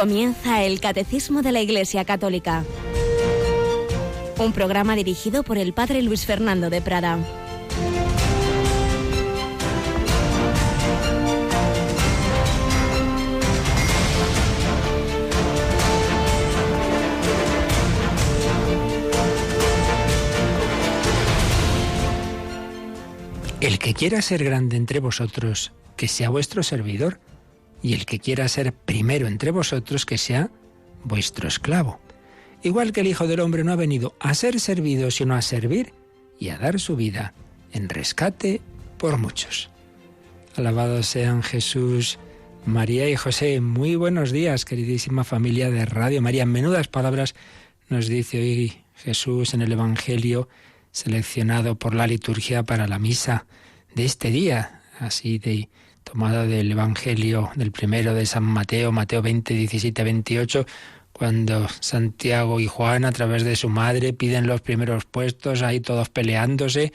Comienza el Catecismo de la Iglesia Católica, un programa dirigido por el Padre Luis Fernando de Prada. El que quiera ser grande entre vosotros, que sea vuestro servidor, y el que quiera ser primero entre vosotros, que sea vuestro esclavo. Igual que el Hijo del Hombre no ha venido a ser servido, sino a servir y a dar su vida en rescate por muchos. Alabados sean Jesús, María y José. Muy buenos días, queridísima familia de Radio María. Menudas palabras nos dice hoy Jesús en el Evangelio seleccionado por la liturgia para la misa de este día, así de tomada del Evangelio del primero de San Mateo, Mateo 20, 17, 28, cuando Santiago y Juan, a través de su madre, piden los primeros puestos, ahí todos peleándose,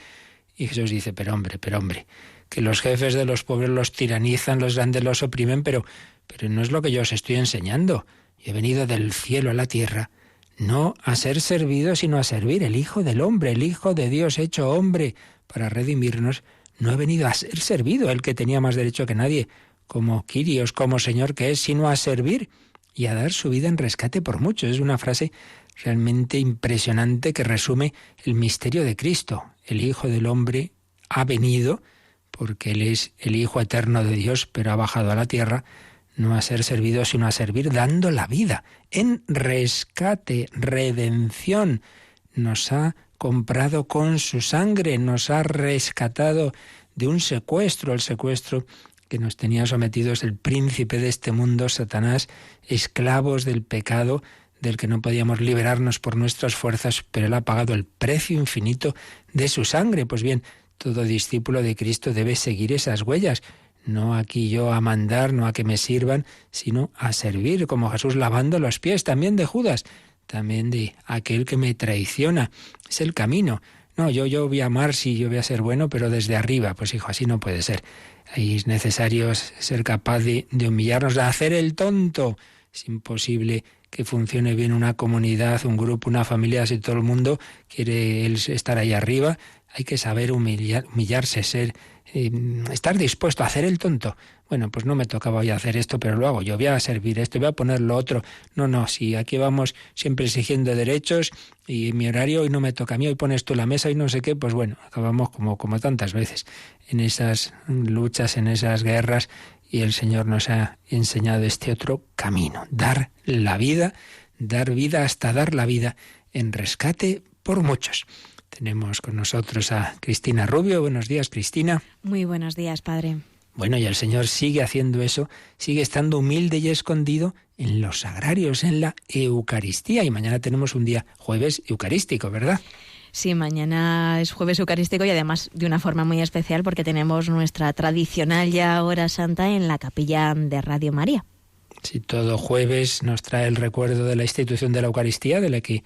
y Jesús dice, pero hombre, que los jefes de los pobres los tiranizan, los grandes los oprimen, pero no es lo que yo os estoy enseñando. Yo he venido del cielo a la tierra, no a ser servido, sino a servir. El Hijo del Hombre, el Hijo de Dios hecho hombre, para redimirnos, no ha venido a ser servido, el que tenía más derecho que nadie, como Kyrios, como Señor que es, sino a servir y a dar su vida en rescate por muchos. Es una frase realmente impresionante que resume el misterio de Cristo. El Hijo del Hombre ha venido, porque Él es el Hijo eterno de Dios, pero ha bajado a la tierra, no a ser servido, sino a servir dando la vida en rescate, redención. Nos ha comprado con su sangre, nos ha rescatado de un secuestro, el secuestro que nos tenía sometidos el príncipe de este mundo, Satanás, esclavos del pecado, del que no podíamos liberarnos por nuestras fuerzas, pero Él ha pagado el precio infinito de su sangre. Pues bien, todo discípulo de Cristo debe seguir esas huellas, no aquí yo a mandar, no a que me sirvan, sino a servir, como Jesús lavando los pies también de Judas, también de aquel que me traiciona. Es el camino. No, yo voy a amar, sí, yo voy a ser bueno, pero desde arriba. Pues hijo, así no puede ser. Ahí es necesario ser capaz de humillarnos, de hacer el tonto. Es imposible que funcione bien una comunidad, un grupo, una familia, si todo el mundo quiere estar ahí arriba. Hay que saber humillarse, estar dispuesto a hacer el tonto. Bueno, pues no me tocaba hoy hacer esto, pero lo hago. Yo voy a servir esto, voy a poner lo otro. No, si aquí vamos siempre exigiendo derechos y mi horario hoy no me toca a mí, hoy pones tú la mesa y no sé qué, pues bueno, acabamos como tantas veces en esas luchas, en esas guerras, y el Señor nos ha enseñado este otro camino, dar vida hasta dar la vida en rescate por muchos. Tenemos con nosotros a Cristina Rubio. Buenos días, Cristina. Muy buenos días, Padre. Bueno, y el Señor sigue haciendo eso, sigue estando humilde y escondido en los sagrarios, en la Eucaristía. Y mañana tenemos un día jueves eucarístico, ¿verdad? Sí, mañana es jueves eucarístico y además de una forma muy especial porque tenemos nuestra tradicional ya hora santa en la capilla de Radio María. Sí, todo jueves nos trae el recuerdo de la institución de la Eucaristía, de la que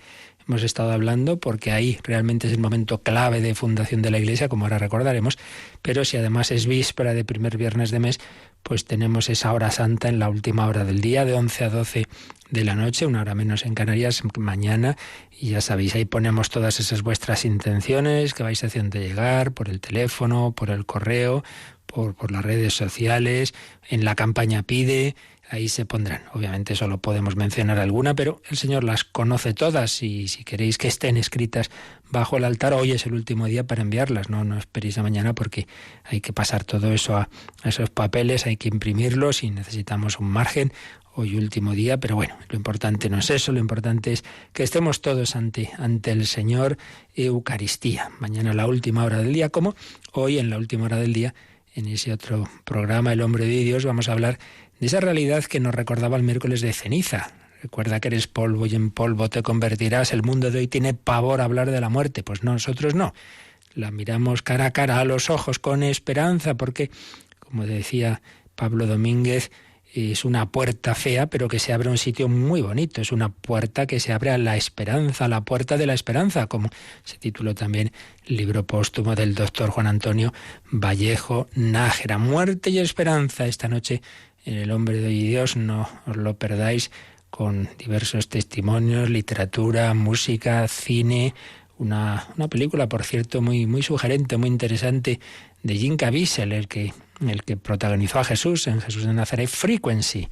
hemos estado hablando, porque ahí realmente es el momento clave de fundación de la Iglesia, como ahora recordaremos, pero si además es víspera de primer viernes de mes, pues tenemos esa hora santa en la última hora del día, de 11 a 12 de la noche, una hora menos en Canarias, mañana, y ya sabéis, ahí ponemos todas esas vuestras intenciones que vais haciendo llegar por el teléfono, por el correo, por las redes sociales, en la campaña Pide. Ahí se pondrán. Obviamente solo podemos mencionar alguna, pero el Señor las conoce todas y si queréis que estén escritas bajo el altar, hoy es el último día para enviarlas. No esperéis a mañana porque hay que pasar todo eso a esos papeles, hay que imprimirlos y necesitamos un margen. Hoy último día, pero bueno, lo importante no es eso, lo importante es que estemos todos ante el Señor Eucaristía. Mañana la última hora del día, como hoy en la última hora del día, en ese otro programa, El Hombre de Dios, vamos a hablar de esa realidad que nos recordaba el miércoles de ceniza. Recuerda que eres polvo y en polvo te convertirás. El mundo de hoy tiene pavor a hablar de la muerte. Pues nosotros no. La miramos cara a cara, a los ojos, con esperanza, porque, como decía Pablo Domínguez, es una puerta fea, pero que se abre a un sitio muy bonito. Es una puerta que se abre a la esperanza, a la puerta de la esperanza, como se tituló también el libro póstumo del doctor Juan Antonio Vallejo Nájera. Muerte y esperanza. Esta noche en El Hombre de Dios, no os lo perdáis, con diversos testimonios, literatura, música, cine. Una película, por cierto, muy sugerente, muy interesante, de Jim Caviezel, el que protagonizó a Jesús en Jesús de Nazaret, Frequency.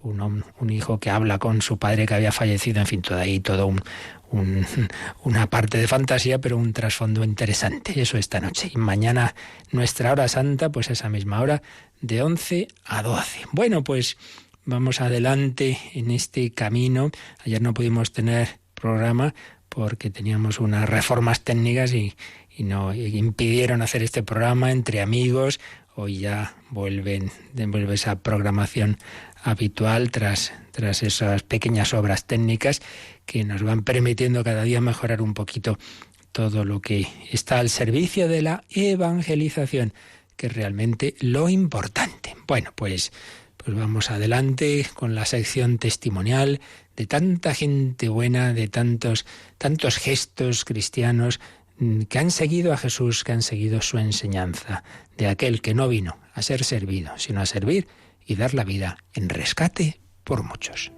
Un hijo que habla con su padre que había fallecido, en fin, una parte de fantasía, pero un trasfondo interesante. Eso esta noche. Y mañana nuestra hora santa, pues esa misma hora, de 11 a 12. Bueno, pues vamos adelante en este camino. Ayer no pudimos tener programa porque teníamos unas reformas técnicas y impidieron hacer este programa entre amigos. Hoy ya vuelve esa programación habitual tras esas pequeñas obras técnicas que nos van permitiendo cada día mejorar un poquito todo lo que está al servicio de la evangelización, que es realmente lo importante. Bueno, pues vamos adelante con la sección testimonial de tanta gente buena, de tantos gestos cristianos que han seguido a Jesús, que han seguido su enseñanza, de aquel que no vino a ser servido, sino a servir y dar la vida en rescate por muchos.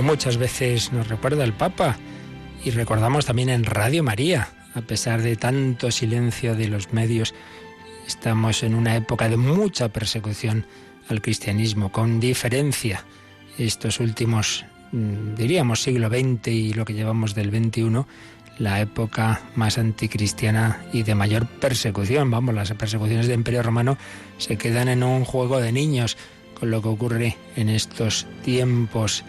Muchas veces nos recuerda el Papa y recordamos también en Radio María, a pesar de tanto silencio de los medios, estamos en una época de mucha persecución al cristianismo, con diferencia. Estos últimos, diríamos, siglo XX y lo que llevamos del XXI, la época más anticristiana y de mayor persecución. Vamos, las persecuciones del Imperio Romano se quedan en un juego de niños con lo que ocurre en estos tiempos.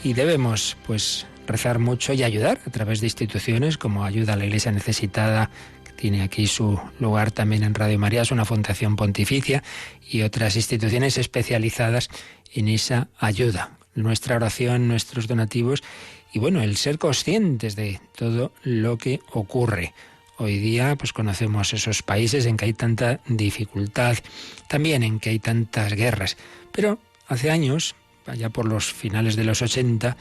Y debemos, pues, rezar mucho y ayudar a través de instituciones como Ayuda a la Iglesia Necesitada, que tiene aquí su lugar también en Radio María, es una fundación pontificia, y otras instituciones especializadas en esa ayuda. Nuestra oración, nuestros donativos y, bueno, el ser conscientes de todo lo que ocurre. Hoy día, pues, conocemos esos países en que hay tanta dificultad, también en que hay tantas guerras. Pero hace años, allá por los finales de los 80,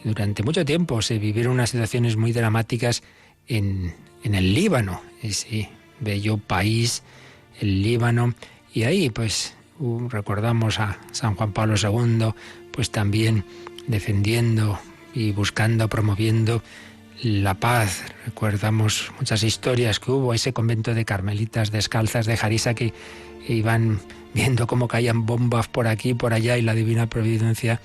durante mucho tiempo se vivieron unas situaciones muy dramáticas en el Líbano, ese bello país, el Líbano, y ahí pues recordamos a San Juan Pablo II, pues también defendiendo y buscando, promoviendo la paz. Recordamos muchas historias que hubo, ese convento de carmelitas descalzas de Jarisa que iban viendo cómo caían bombas por aquí y por allá y la divina providencia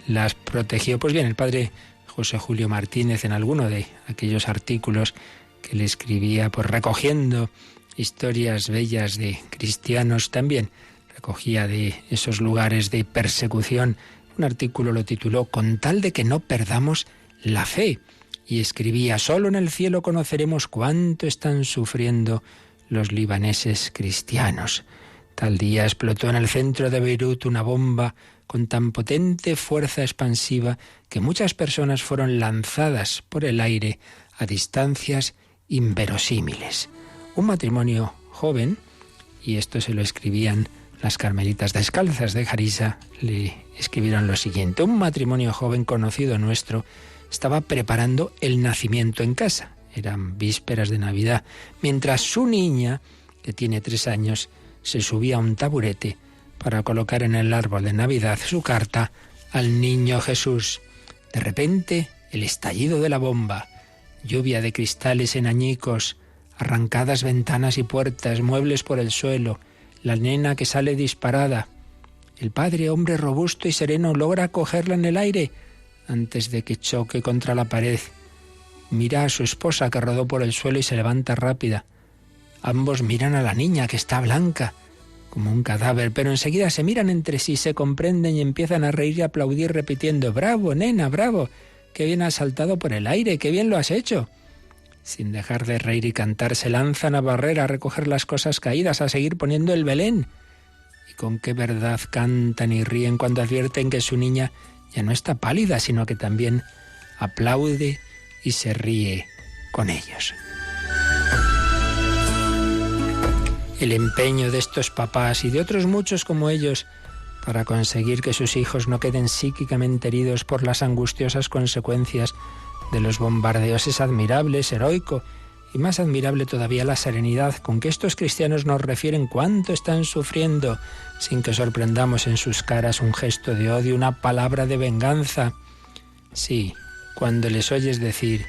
las protegió. Pues bien, el padre José Julio Martínez, en alguno de aquellos artículos que le escribía, pues recogiendo historias bellas de cristianos, también recogía de esos lugares de persecución. Un artículo lo tituló «Con tal de que no perdamos la fe», y escribía: «Solo en el cielo conoceremos cuánto están sufriendo los libaneses cristianos». Tal día explotó en el centro de Beirut una bomba con tan potente fuerza expansiva que muchas personas fueron lanzadas por el aire a distancias inverosímiles. Un matrimonio joven, y esto se lo escribían las carmelitas descalzas de Jarisa, le escribieron lo siguiente: un matrimonio joven conocido nuestro estaba preparando el nacimiento en casa. Eran vísperas de Navidad, mientras su niña, que tiene 3 años, se subía a un taburete para colocar en el árbol de Navidad su carta al niño Jesús. De repente, el estallido de la bomba, lluvia de cristales en añicos, arrancadas ventanas y puertas, muebles por el suelo, la nena que sale disparada. El padre, hombre robusto y sereno, logra cogerla en el aire antes de que choque contra la pared. Mira a su esposa que rodó por el suelo y se levanta rápida. Ambos miran a la niña, que está blanca, como un cadáver, pero enseguida se miran entre sí, se comprenden y empiezan a reír y a aplaudir repitiendo: «¡Bravo, nena, bravo! ¡Qué bien has saltado por el aire! ¡Qué bien lo has hecho!». Sin dejar de reír y cantar, se lanzan a barrer, a recoger las cosas caídas, a seguir poniendo el Belén. Y con qué verdad cantan y ríen cuando advierten que su niña ya no está pálida, sino que también aplaude y se ríe con ellos. El empeño de estos papás y de otros muchos como ellos para conseguir que sus hijos no queden psíquicamente heridos por las angustiosas consecuencias de los bombardeos es admirable, es heroico, y más admirable todavía la serenidad con que estos cristianos nos refieren cuánto están sufriendo, sin que sorprendamos en sus caras un gesto de odio, una palabra de venganza. Sí, cuando les oyes decir,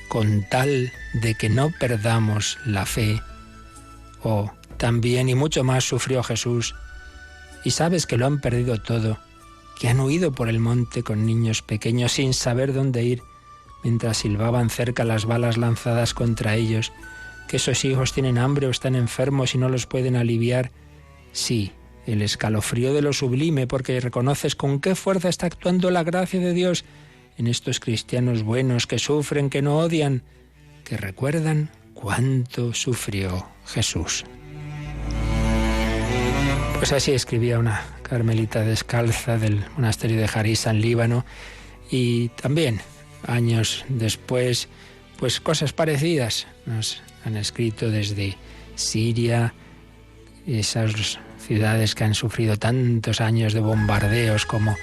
con tal de que no perdamos la fe, también y mucho más sufrió Jesús, y sabes que lo han perdido todo, que han huido por el monte con niños pequeños sin saber dónde ir, mientras silbaban cerca las balas lanzadas contra ellos, que esos hijos tienen hambre o están enfermos y no los pueden aliviar. Sí, el escalofrío de lo sublime, porque reconoces con qué fuerza está actuando la gracia de Dios en estos cristianos buenos que sufren, que no odian, que recuerdan cuánto sufrió Jesús. Pues así escribía una carmelita descalza del monasterio de Jarisa en Líbano, y también años después, pues cosas parecidas nos han escrito desde Siria, esas ciudades que han sufrido tantos años de bombardeos como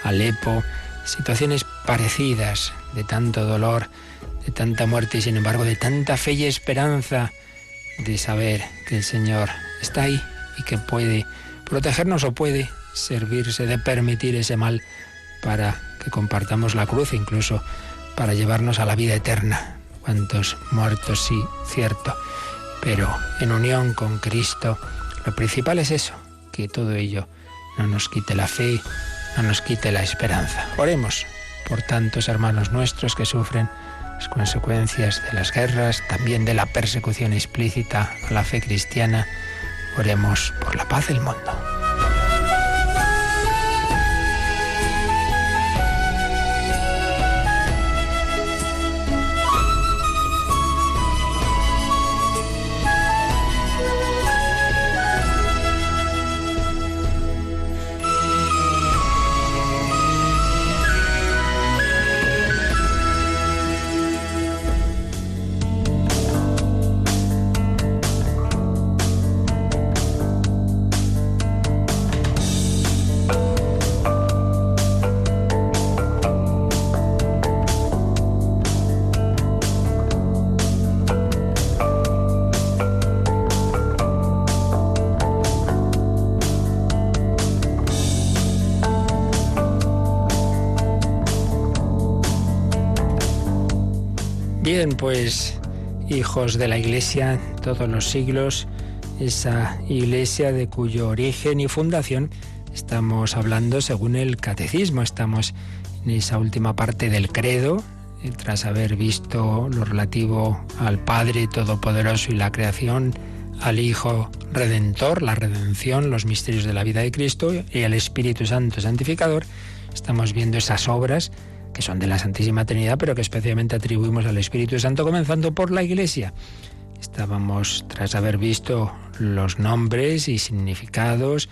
Alepo, situaciones parecidas de tanto dolor, de tanta muerte y sin embargo de tanta fe y esperanza de saber que el Señor está ahí y que puede protegernos o puede servirse de permitir ese mal para que compartamos la cruz, incluso para llevarnos a la vida eterna. Cuántos muertos, sí, cierto, pero en unión con Cristo. Lo principal es eso, que todo ello no nos quite la fe, no nos quite la esperanza. Oremos por tantos hermanos nuestros que sufren las consecuencias de las guerras, también de la persecución explícita a la fe cristiana. Oremos por la paz del mundo. Bien, pues hijos de la Iglesia todos los siglos, esa Iglesia de cuyo origen y fundación estamos hablando según el Catecismo. Estamos en esa última parte del credo, tras haber visto lo relativo al Padre Todopoderoso y la creación, al Hijo Redentor, la redención, los misterios de la vida de Cristo y al Espíritu Santo Santificador. Estamos viendo esas obras que son de la Santísima Trinidad, pero que especialmente atribuimos al Espíritu Santo, comenzando por la Iglesia. Estábamos, tras haber visto los nombres y significados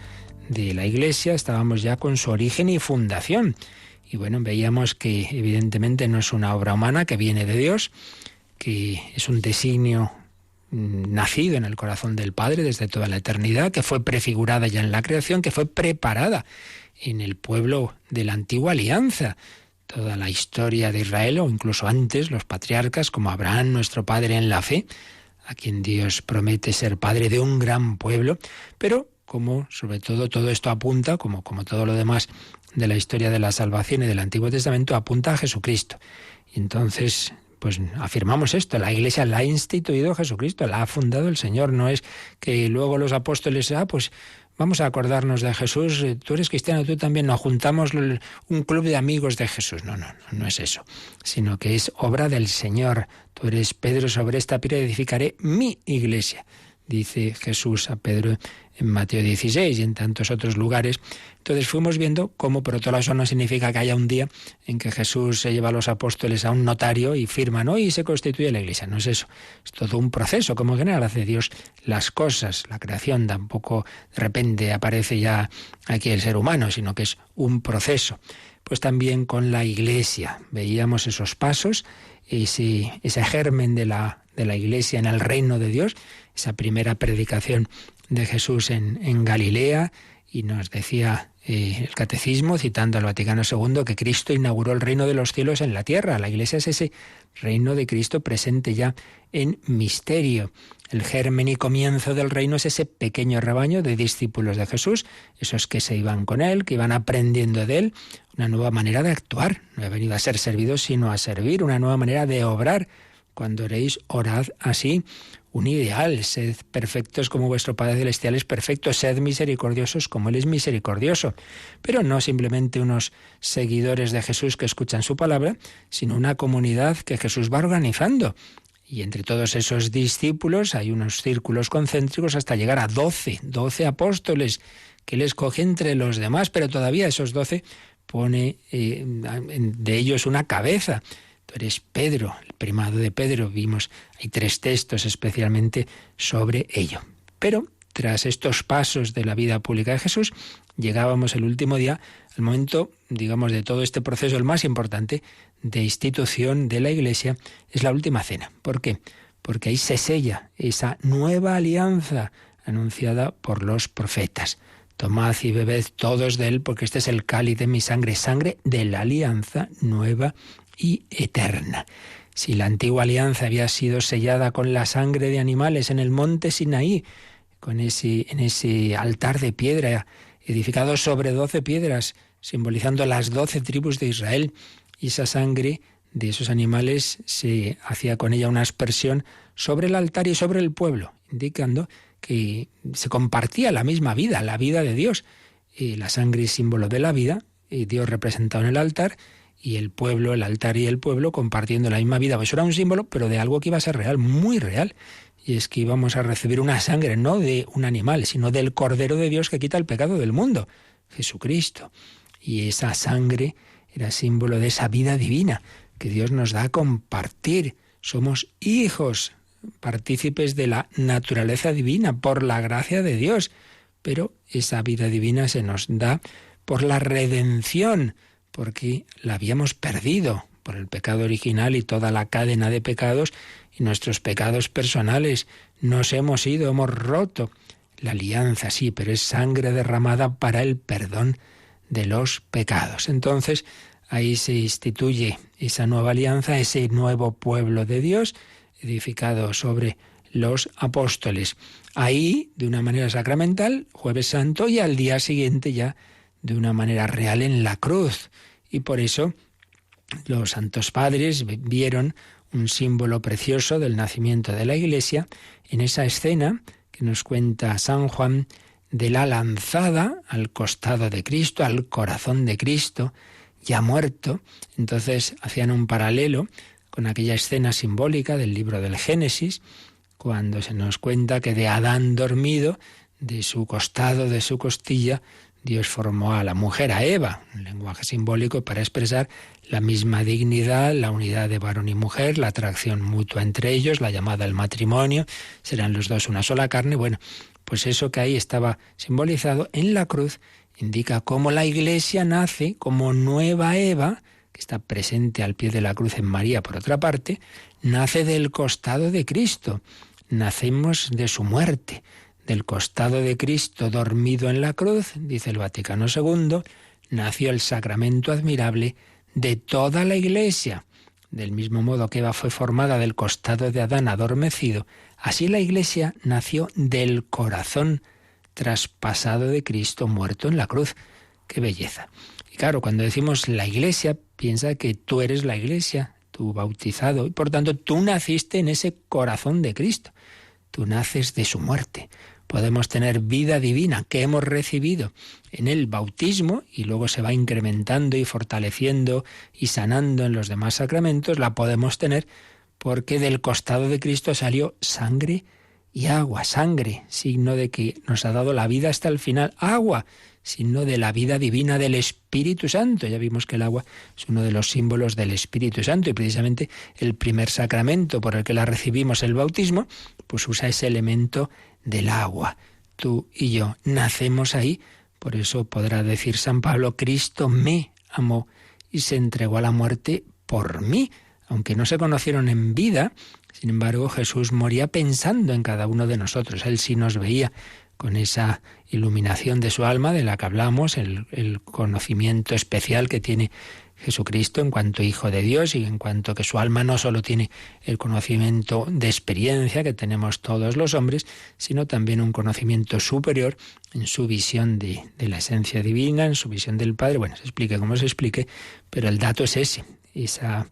de la Iglesia, estábamos ya con su origen y fundación. Y bueno, veíamos que evidentemente no es una obra humana, que viene de Dios, que es un designio nacido en el corazón del Padre desde toda la eternidad, que fue prefigurada ya en la creación, que fue preparada en el pueblo de la antigua alianza. Toda la historia de Israel, o incluso antes, los patriarcas, como Abraham, nuestro padre en la fe, a quien Dios promete ser padre de un gran pueblo, pero como sobre todo esto apunta, como todo lo demás de la historia de la salvación y del Antiguo Testamento, apunta a Jesucristo. Y entonces, pues afirmamos esto, la Iglesia la ha instituido Jesucristo, la ha fundado el Señor. No es que luego los apóstoles, pues vamos a acordarnos de Jesús, tú eres cristiano, tú también, nos juntamos un club de amigos de Jesús. No es eso, sino que es obra del Señor. Tú eres Pedro, sobre esta piedra edificaré mi Iglesia. dice Jesús a Pedro en Mateo 16 y en tantos otros lugares. Entonces fuimos viendo cómo, por otro lado, eso no significa que haya un día en que Jesús se lleva a los apóstoles a un notario y firma, ¿no?, y se constituye la Iglesia. No es eso, es todo un proceso, como en general hace Dios las cosas. La creación tampoco de repente aparece ya aquí el ser humano, sino que es un proceso. Pues también con la Iglesia veíamos esos pasos, ese germen de la Iglesia en el reino de Dios, esa primera predicación de Jesús en Galilea, y nos decía el Catecismo, citando al Vaticano II, que Cristo inauguró el reino de los cielos en la tierra. La Iglesia es ese reino de Cristo presente ya en misterio. El germen y comienzo del reino es ese pequeño rebaño de discípulos de Jesús, esos que se iban con Él, que iban aprendiendo de Él, una nueva manera de actuar. No he venido a ser servidos, sino a servir, una nueva manera de obrar. Cuando oréis, orad así. Un ideal, sed perfectos como vuestro Padre Celestial es perfecto, sed misericordiosos como Él es misericordioso. Pero no simplemente unos seguidores de Jesús que escuchan su palabra, sino una comunidad que Jesús va organizando. Y entre todos esos discípulos hay unos círculos concéntricos hasta llegar a 12 apóstoles que Él escoge entre los demás, pero todavía esos 12 pone de ellos una cabeza. Tú eres Pedro, el primado de Pedro. Vimos, hay 3 textos especialmente sobre ello. Pero tras estos pasos de la vida pública de Jesús, llegábamos el último día al momento, digamos, de todo este proceso, el más importante de institución de la Iglesia, es la última cena. ¿Por qué? Porque ahí se sella esa nueva alianza anunciada por los profetas. Tomad y bebed todos de él, porque este es el cáliz de mi sangre, sangre de la alianza nueva y eterna. Si la antigua alianza había sido sellada con la sangre de animales en el monte Sinaí, en ese altar de piedra edificado sobre 12 piedras, simbolizando las 12 tribus de Israel, y esa sangre de esos animales se hacía con ella una aspersión sobre el altar y sobre el pueblo, indicando que se compartía la misma vida, la vida de Dios. Y la sangre es símbolo de la vida, y Dios representado en el altar, y el pueblo, el altar y el pueblo compartiendo la misma vida. Pues eso era un símbolo, pero de algo que iba a ser real, muy real. Y es que íbamos a recibir una sangre, no de un animal, sino del Cordero de Dios que quita el pecado del mundo, Jesucristo. Y esa sangre era símbolo de esa vida divina que Dios nos da a compartir. Somos hijos, partícipes de la naturaleza divina, por la gracia de Dios. Pero esa vida divina se nos da por la redención, porque la habíamos perdido por el pecado original y toda la cadena de pecados y nuestros pecados personales. Nos hemos ido, hemos roto la alianza, sí, pero es sangre derramada para el perdón de los pecados. Entonces, ahí se instituye esa nueva alianza, ese nuevo pueblo de Dios, edificado sobre los apóstoles. Ahí, de una manera sacramental, Jueves Santo, y al día siguiente ya de una manera real en la cruz. Y por eso los santos padres vieron un símbolo precioso del nacimiento de la Iglesia en esa escena que nos cuenta San Juan de la lanzada al costado de Cristo, al corazón de Cristo, ya muerto. Entonces hacían un paralelo con aquella escena simbólica del libro del Génesis, cuando se nos cuenta que de Adán dormido, de su costado, de su costilla, Dios formó a la mujer, a Eva, un lenguaje simbólico para expresar la misma dignidad, la unidad de varón y mujer, la atracción mutua entre ellos, la llamada al matrimonio, serán los dos una sola carne. Bueno, pues eso que ahí estaba simbolizado en la cruz indica cómo la Iglesia nace como nueva Eva, que está presente al pie de la cruz en María, por otra parte, nace del costado de Cristo. Nacemos de su muerte. Del costado de Cristo dormido en la cruz, dice el Vaticano II, nació el sacramento admirable de toda la Iglesia. Del mismo modo que Eva fue formada del costado de Adán adormecido, así la Iglesia nació del corazón traspasado de Cristo muerto en la cruz. ¡Qué belleza! Y claro, cuando decimos la Iglesia, piensa que tú eres la Iglesia, tú bautizado, y por tanto tú naciste en ese corazón de Cristo. Tú naces de su muerte. Podemos tener vida divina que hemos recibido en el bautismo y luego se va incrementando y fortaleciendo y sanando en los demás sacramentos. La podemos tener porque del costado de Cristo salió sangre y agua, sangre, signo de que nos ha dado la vida hasta el final, agua, signo de la vida divina del Espíritu Santo. Ya vimos que el agua es uno de los símbolos del Espíritu Santo y precisamente el primer sacramento por el que la recibimos, el bautismo, pues usa ese elemento del agua. Tú y yo nacemos ahí, por eso podrá decir San Pablo, Cristo me amó y se entregó a la muerte por mí. Aunque no se conocieron en vida, sin embargo Jesús moría pensando en cada uno de nosotros. Él sí nos veía con esa iluminación de su alma de la que hablamos, el conocimiento especial que tiene Jesucristo en cuanto Hijo de Dios y en cuanto que su alma no solo tiene el conocimiento de experiencia que tenemos todos los hombres, sino también un conocimiento superior en su visión de la esencia divina, en su visión del Padre. Bueno, se explique como se explique, pero el dato es ese, esa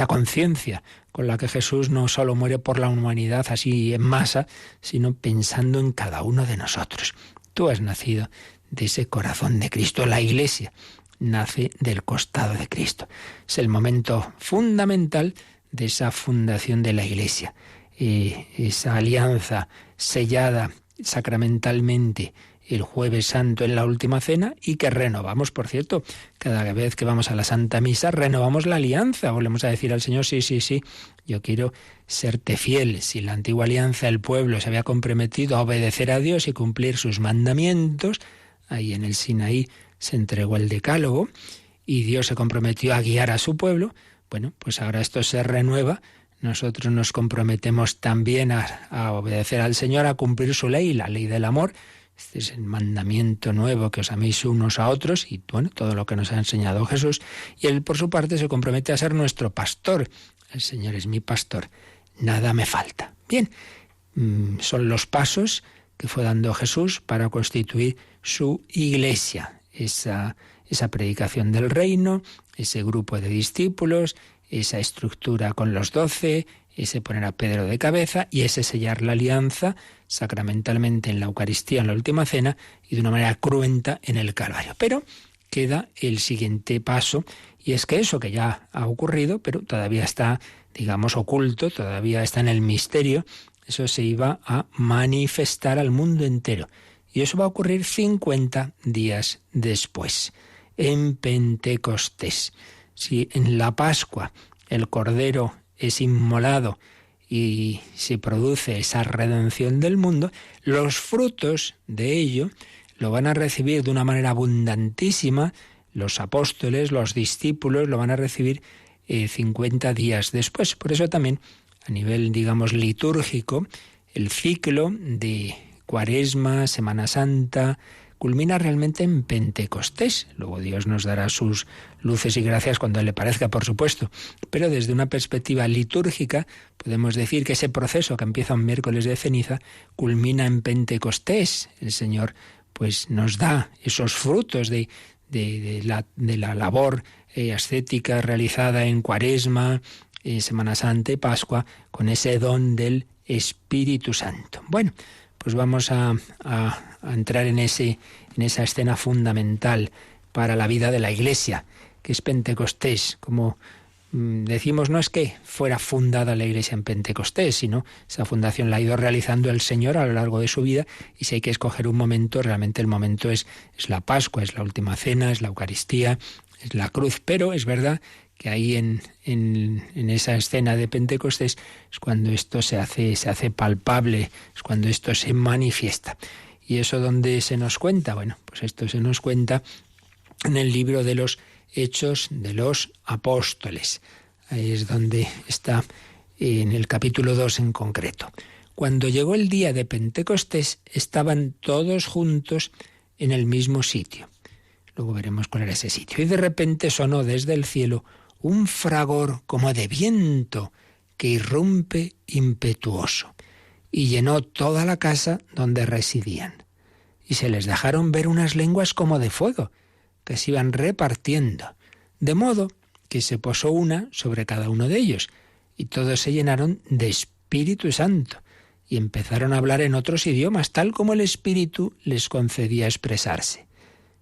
conciencia con la que Jesús no solo muere por la humanidad así en masa, sino pensando en cada uno de nosotros. Tú has nacido de ese corazón de Cristo, la Iglesia nace del costado de Cristo. Es el momento fundamental de esa fundación de la Iglesia, esa alianza sellada sacramentalmente el Jueves Santo en la Última Cena y que renovamos, por cierto, cada vez que vamos a la Santa Misa, renovamos la alianza, volvemos a decir al Señor, sí, yo quiero serte fiel. Si la antigua alianza, el pueblo se había comprometido a obedecer a Dios y cumplir sus mandamientos, ahí en el Sinaí se entregó el Decálogo y Dios se comprometió a guiar a su pueblo. Bueno, pues ahora esto se renueva. Nosotros nos comprometemos también a obedecer al Señor, a cumplir su ley, la ley del amor. Este es el mandamiento nuevo, que os améis unos a otros, y bueno, todo lo que nos ha enseñado Jesús. Y Él, por su parte, se compromete a ser nuestro pastor. El Señor es mi pastor, nada me falta. Bien, son los pasos que fue dando Jesús para constituir su Iglesia. Esa predicación del reino, ese grupo de discípulos, esa estructura con los 12, ese poner a Pedro de cabeza y ese sellar la alianza sacramentalmente en la Eucaristía, en la Última Cena, y de una manera cruenta en el Calvario. Pero queda el siguiente paso, y es que eso que ya ha ocurrido, pero todavía está, digamos, oculto, todavía está en el misterio, eso se iba a manifestar al mundo entero. Y eso va a ocurrir 50 días después, en Pentecostés. Si en la Pascua el Cordero es inmolado y se produce esa redención del mundo, los frutos de ello lo van a recibir de una manera abundantísima los apóstoles, los discípulos, lo van a recibir 50 días después. Por eso también, a nivel, digamos, litúrgico, el ciclo de Cuaresma, Semana Santa, culmina realmente en Pentecostés. Luego Dios nos dará sus luces y gracias cuando le parezca, por supuesto. Pero desde una perspectiva litúrgica podemos decir que ese proceso que empieza un miércoles de ceniza culmina en Pentecostés. El Señor pues nos da esos frutos de la labor ascética realizada en Cuaresma, Semana Santa y Pascua, con ese don del Espíritu Santo. Bueno, pues vamos a entrar en esa escena fundamental para la vida de la Iglesia, que es Pentecostés. Como decimos, no es que fuera fundada la Iglesia en Pentecostés, sino esa fundación la ha ido realizando el Señor a lo largo de su vida, y si hay que escoger un momento, realmente el momento es la Pascua, es la Última Cena, es la Eucaristía, es la cruz. Pero es verdad que ahí en esa escena de Pentecostés es cuando esto se hace palpable, es cuando esto se manifiesta. ¿Y eso dónde se nos cuenta? Bueno, pues esto se nos cuenta en el libro de los Hechos de los Apóstoles. Ahí es donde está, en el capítulo 2 en concreto. Cuando llegó el día de Pentecostés, estaban todos juntos en el mismo sitio. Luego veremos cuál era ese sitio. Y de repente sonó desde el cielo un fragor como de viento que irrumpe impetuoso, y llenó toda la casa donde residían. Y se les dejaron ver unas lenguas como de fuego, que se iban repartiendo, de modo que se posó una sobre cada uno de ellos, y todos se llenaron de Espíritu Santo, y empezaron a hablar en otros idiomas, tal como el Espíritu les concedía expresarse.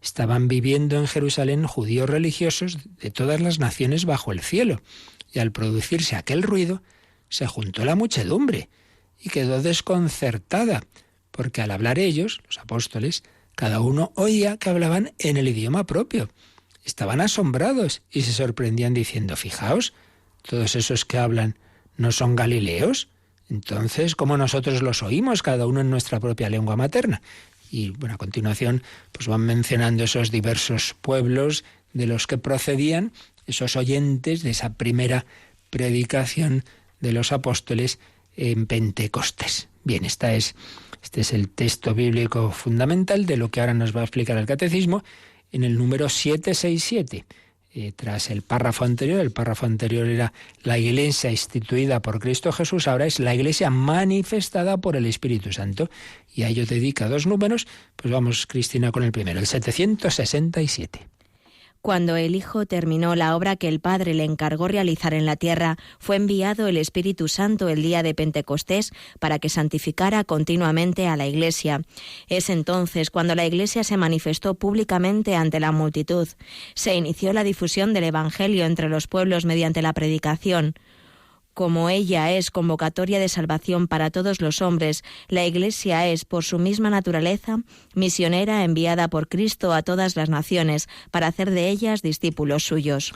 Estaban viviendo en Jerusalén judíos religiosos de todas las naciones bajo el cielo, y al producirse aquel ruido, se juntó la muchedumbre, y quedó desconcertada, porque al hablar ellos, los apóstoles, cada uno oía que hablaban en el idioma propio. Estaban asombrados y se sorprendían diciendo: fijaos, todos esos que hablan no son galileos. Entonces, ¿cómo nosotros los oímos, cada uno en nuestra propia lengua materna? Y bueno, a continuación pues van mencionando esos diversos pueblos de los que procedían esos oyentes de esa primera predicación de los apóstoles en Pentecostés. Bien, este es el texto bíblico fundamental de lo que ahora nos va a explicar el Catecismo en el número 767. Tras el párrafo anterior era la Iglesia instituida por Cristo Jesús, ahora es la Iglesia manifestada por el Espíritu Santo. Y a ello dedica 2 números, pues vamos, Cristina, con el primero, el 767. Cuando el Hijo terminó la obra que el Padre le encargó realizar en la tierra, fue enviado el Espíritu Santo el día de Pentecostés para que santificara continuamente a la Iglesia. Es entonces cuando la Iglesia se manifestó públicamente ante la multitud. Se inició la difusión del Evangelio entre los pueblos mediante la predicación. Como ella es convocatoria de salvación para todos los hombres, la Iglesia es, por su misma naturaleza, misionera enviada por Cristo a todas las naciones, para hacer de ellas discípulos suyos.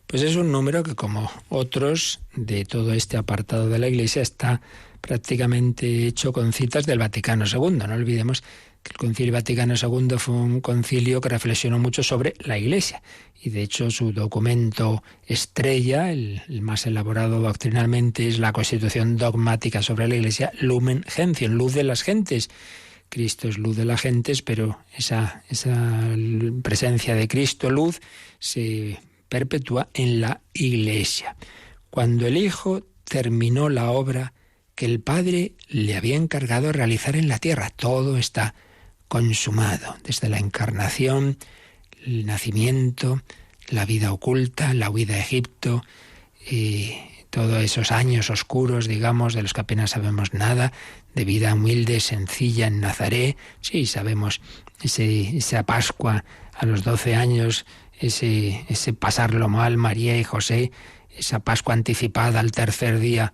Pues es un número que, como otros de todo este apartado de la Iglesia, está prácticamente hecho con citas del Vaticano II. No olvidemos que el Concilio Vaticano II fue un concilio que reflexionó mucho sobre la Iglesia. Y de hecho su documento estrella, el más elaborado doctrinalmente, es la Constitución dogmática sobre la Iglesia, Lumen Gentium, luz de las gentes. Cristo es luz de las gentes, pero esa presencia de Cristo, luz, se perpetúa en la Iglesia. Cuando el Hijo terminó la obra que el Padre le había encargado realizar en la tierra, todo está consumado, desde la encarnación, el nacimiento, la vida oculta, la huida a Egipto, todos esos años oscuros, digamos, de los que apenas sabemos nada, de vida humilde, sencilla en Nazaret. Sí, sabemos esa Pascua a los 12 años, ese pasarlo mal, María y José, esa Pascua anticipada al tercer día,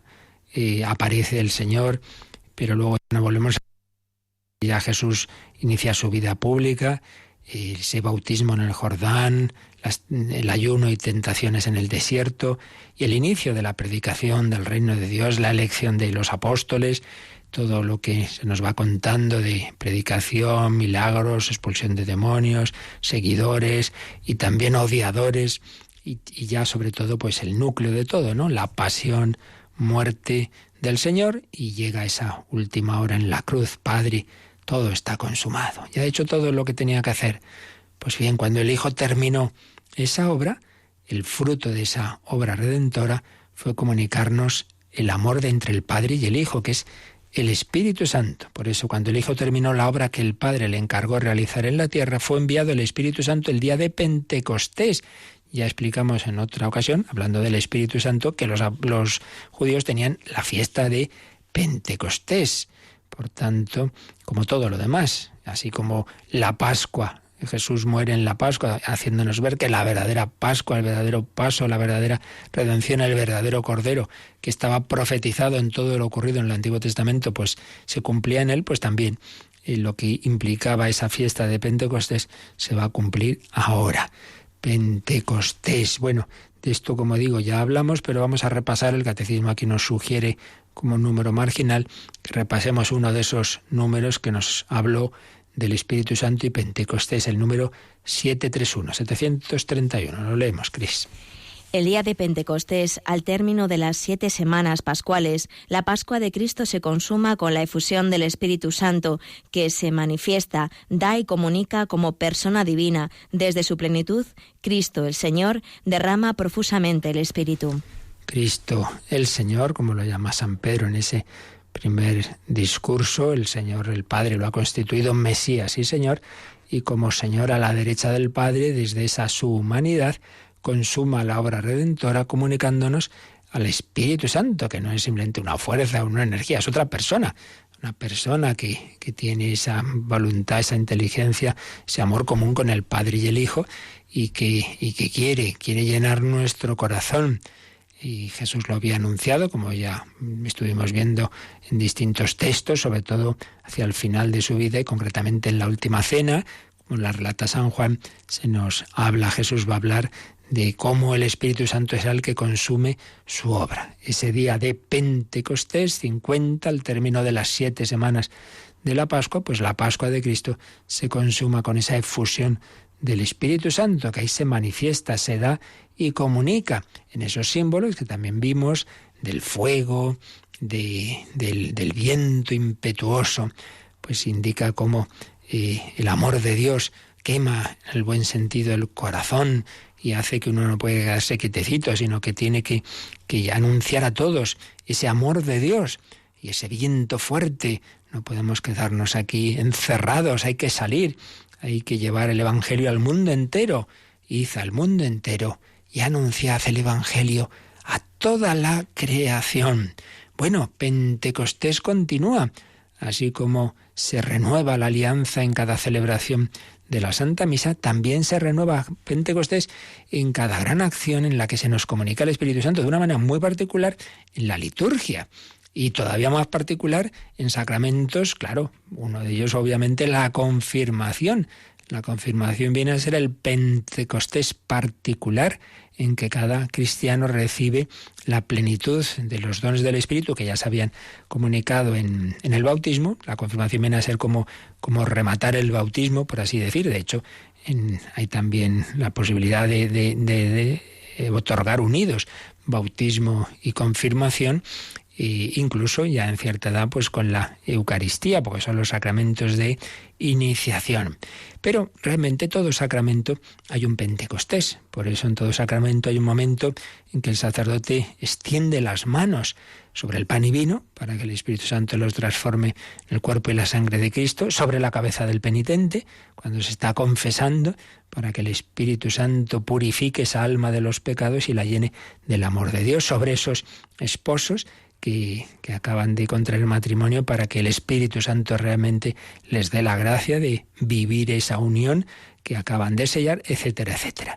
aparece el Señor, pero luego no volvemos a... Ya Jesús inicia su vida pública, ese bautismo en el Jordán, el ayuno y tentaciones en el desierto, y el inicio de la predicación del reino de Dios, la elección de los apóstoles, todo lo que se nos va contando de predicación, milagros, expulsión de demonios, seguidores y también odiadores, y ya sobre todo pues el núcleo de todo, ¿no? La pasión, muerte del Señor, y llega esa última hora en la cruz. Padre, todo está consumado. Ya ha hecho todo lo que tenía que hacer. Pues bien, cuando el Hijo terminó esa obra, el fruto de esa obra redentora fue comunicarnos el amor de entre el Padre y el Hijo, que es el Espíritu Santo. Por eso, cuando el Hijo terminó la obra que el Padre le encargó realizar en la tierra, fue enviado el Espíritu Santo el día de Pentecostés. Ya explicamos en otra ocasión, hablando del Espíritu Santo, que los judíos tenían la fiesta de Pentecostés. Por tanto, como todo lo demás, así como la Pascua, Jesús muere en la Pascua, haciéndonos ver que la verdadera Pascua, el verdadero paso, la verdadera redención, el verdadero Cordero, que estaba profetizado en todo lo ocurrido en el Antiguo Testamento, pues se cumplía en él, pues también lo que implicaba esa fiesta de Pentecostés se va a cumplir ahora. Pentecostés. Bueno, de esto, como digo, ya hablamos, pero vamos a repasar. El Catecismo aquí nos sugiere como número marginal que repasemos uno de esos números que nos habló del Espíritu Santo y Pentecostés, el número 731. Lo leemos, Cris. El día de Pentecostés, al término de las 7 semanas pascuales, la Pascua de Cristo se consuma con la efusión del Espíritu Santo, que se manifiesta, da y comunica como persona divina. Desde su plenitud, Cristo, el Señor, derrama profusamente el Espíritu. Cristo, el Señor, como lo llama San Pedro en ese primer discurso, el Señor, el Padre, lo ha constituido Mesías y Señor, y como Señor a la derecha del Padre, desde esa su humanidad, consuma la obra redentora comunicándonos al Espíritu Santo, que no es simplemente una fuerza o una energía, es otra persona, una persona que tiene esa voluntad, esa inteligencia, ese amor común con el Padre y el Hijo, y que quiere llenar nuestro corazón. y Jesús lo había anunciado, como ya estuvimos viendo en distintos textos, sobre todo hacia el final de su vida y concretamente en la última cena, como la relata San Juan, se nos habla, Jesús va a hablar de cómo el Espíritu Santo es el que consume su obra. Ese día de Pentecostés, 50, al término de las 7 semanas de la Pascua, pues la Pascua de Cristo se consuma con esa efusión del Espíritu Santo, que ahí se manifiesta, se da y comunica en esos símbolos que también vimos, del fuego, del viento impetuoso, pues indica cómo el amor de Dios quema en el buen sentido el corazón y hace que uno no puede quedarse quietecito, sino que tiene que anunciar a todos ese amor de Dios y ese viento fuerte. No podemos quedarnos aquí encerrados, hay que salir, hay que llevar el Evangelio al mundo entero. Id al mundo entero y anunciad el Evangelio a toda la creación. Bueno, Pentecostés continúa, así como se renueva la alianza en cada celebración de la Santa Misa, también se renueva Pentecostés en cada gran acción en la que se nos comunica el Espíritu Santo de una manera muy particular en la liturgia. Y todavía más particular en sacramentos, claro, uno de ellos obviamente la confirmación. La confirmación viene a ser el Pentecostés particular en que cada cristiano recibe la plenitud de los dones del Espíritu que ya se habían comunicado en el bautismo. La confirmación viene a ser como rematar el bautismo, por así decir. De hecho, hay también la posibilidad de otorgar unidos bautismo y confirmación, e incluso ya en cierta edad pues con la Eucaristía, porque son los sacramentos de iniciación. Pero realmente todo sacramento hay un Pentecostés, por eso en todo sacramento hay un momento en que el sacerdote extiende las manos sobre el pan y vino, para que el Espíritu Santo los transforme en el cuerpo y la sangre de Cristo, sobre la cabeza del penitente, cuando se está confesando, para que el Espíritu Santo purifique esa alma de los pecados y la llene del amor de Dios, sobre esos esposos que acaban de contraer matrimonio, para que el Espíritu Santo realmente les dé la gracia de vivir esa unión que acaban de sellar, etcétera, etcétera.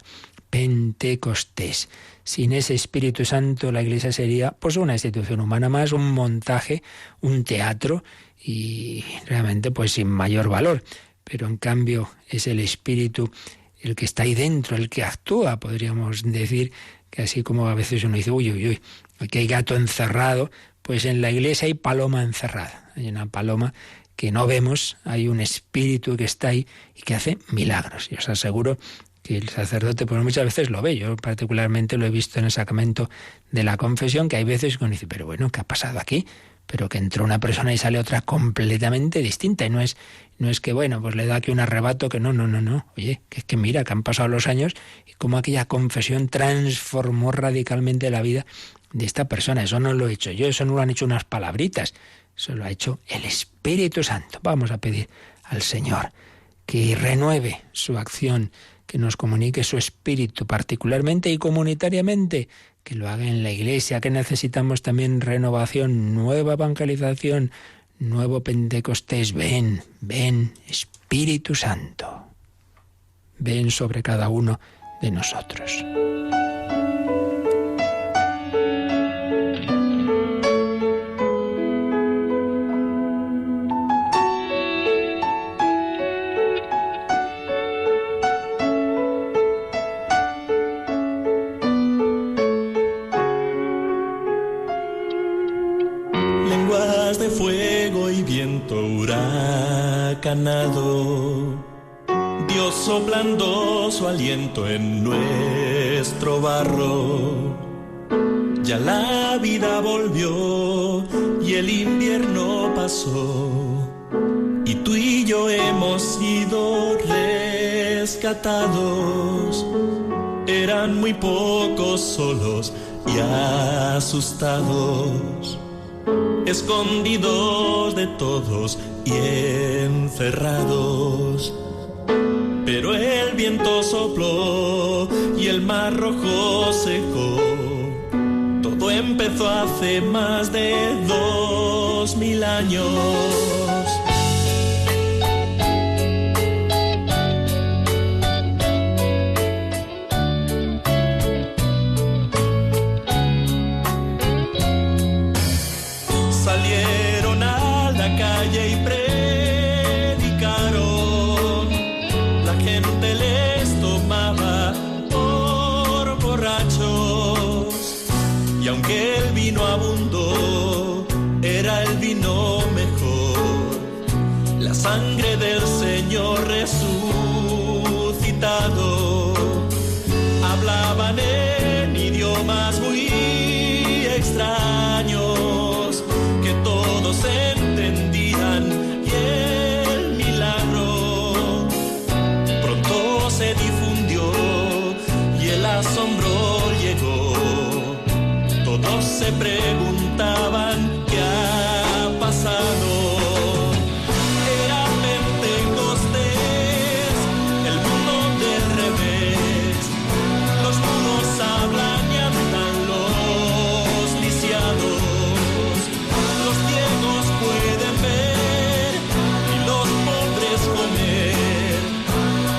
Pentecostés. Sin ese Espíritu Santo la Iglesia sería pues una institución humana más, un montaje, un teatro y realmente pues sin mayor valor. Pero en cambio es el Espíritu el que está ahí dentro, el que actúa. Podríamos decir que así como a veces uno dice, uy, aquí hay gato encerrado, pues en la Iglesia hay paloma encerrada. Hay una paloma que no vemos, hay un espíritu que está ahí y que hace milagros. Y os aseguro que el sacerdote pues muchas veces lo ve. Yo particularmente lo he visto en el sacramento de la confesión, que hay veces que uno dice, pero bueno, ¿qué ha pasado aquí? Pero que entró una persona y sale otra completamente distinta. Y no es que, bueno, pues le da aquí un arrebato que no. Oye, que es que mira, que han pasado los años y cómo aquella confesión transformó radicalmente la vida de esta persona. Eso no lo he hecho yo, eso no lo han hecho unas palabritas, eso lo ha hecho el Espíritu Santo. Vamos a pedir al Señor que renueve su acción, que nos comunique su Espíritu particularmente y comunitariamente, que lo haga en la Iglesia, que necesitamos también renovación, nueva evangelización, nuevo Pentecostés. Ven, Espíritu Santo, ven sobre cada uno de nosotros. De fuego y viento huracanado, Dios soplando su aliento en nuestro barro. Ya la vida volvió y el invierno pasó, y tú y yo hemos sido rescatados. Eran muy pocos, solos y asustados, escondidos de todos y encerrados. Pero el viento sopló y el mar rojo secó. Todo empezó hace más de 2000 años. aunque el vino abundó, era el vino mejor. La sangre del Señor resucitado. Hablaban en idiomas muy extraños que todos entendían, y el milagro pronto se difundió y el asombro llegó. Todos se preguntaban qué ha pasado. Era Pentecostés, el mundo del revés. Los mudos hablan y andan los lisiados. Los ciegos pueden ver y los pobres comer.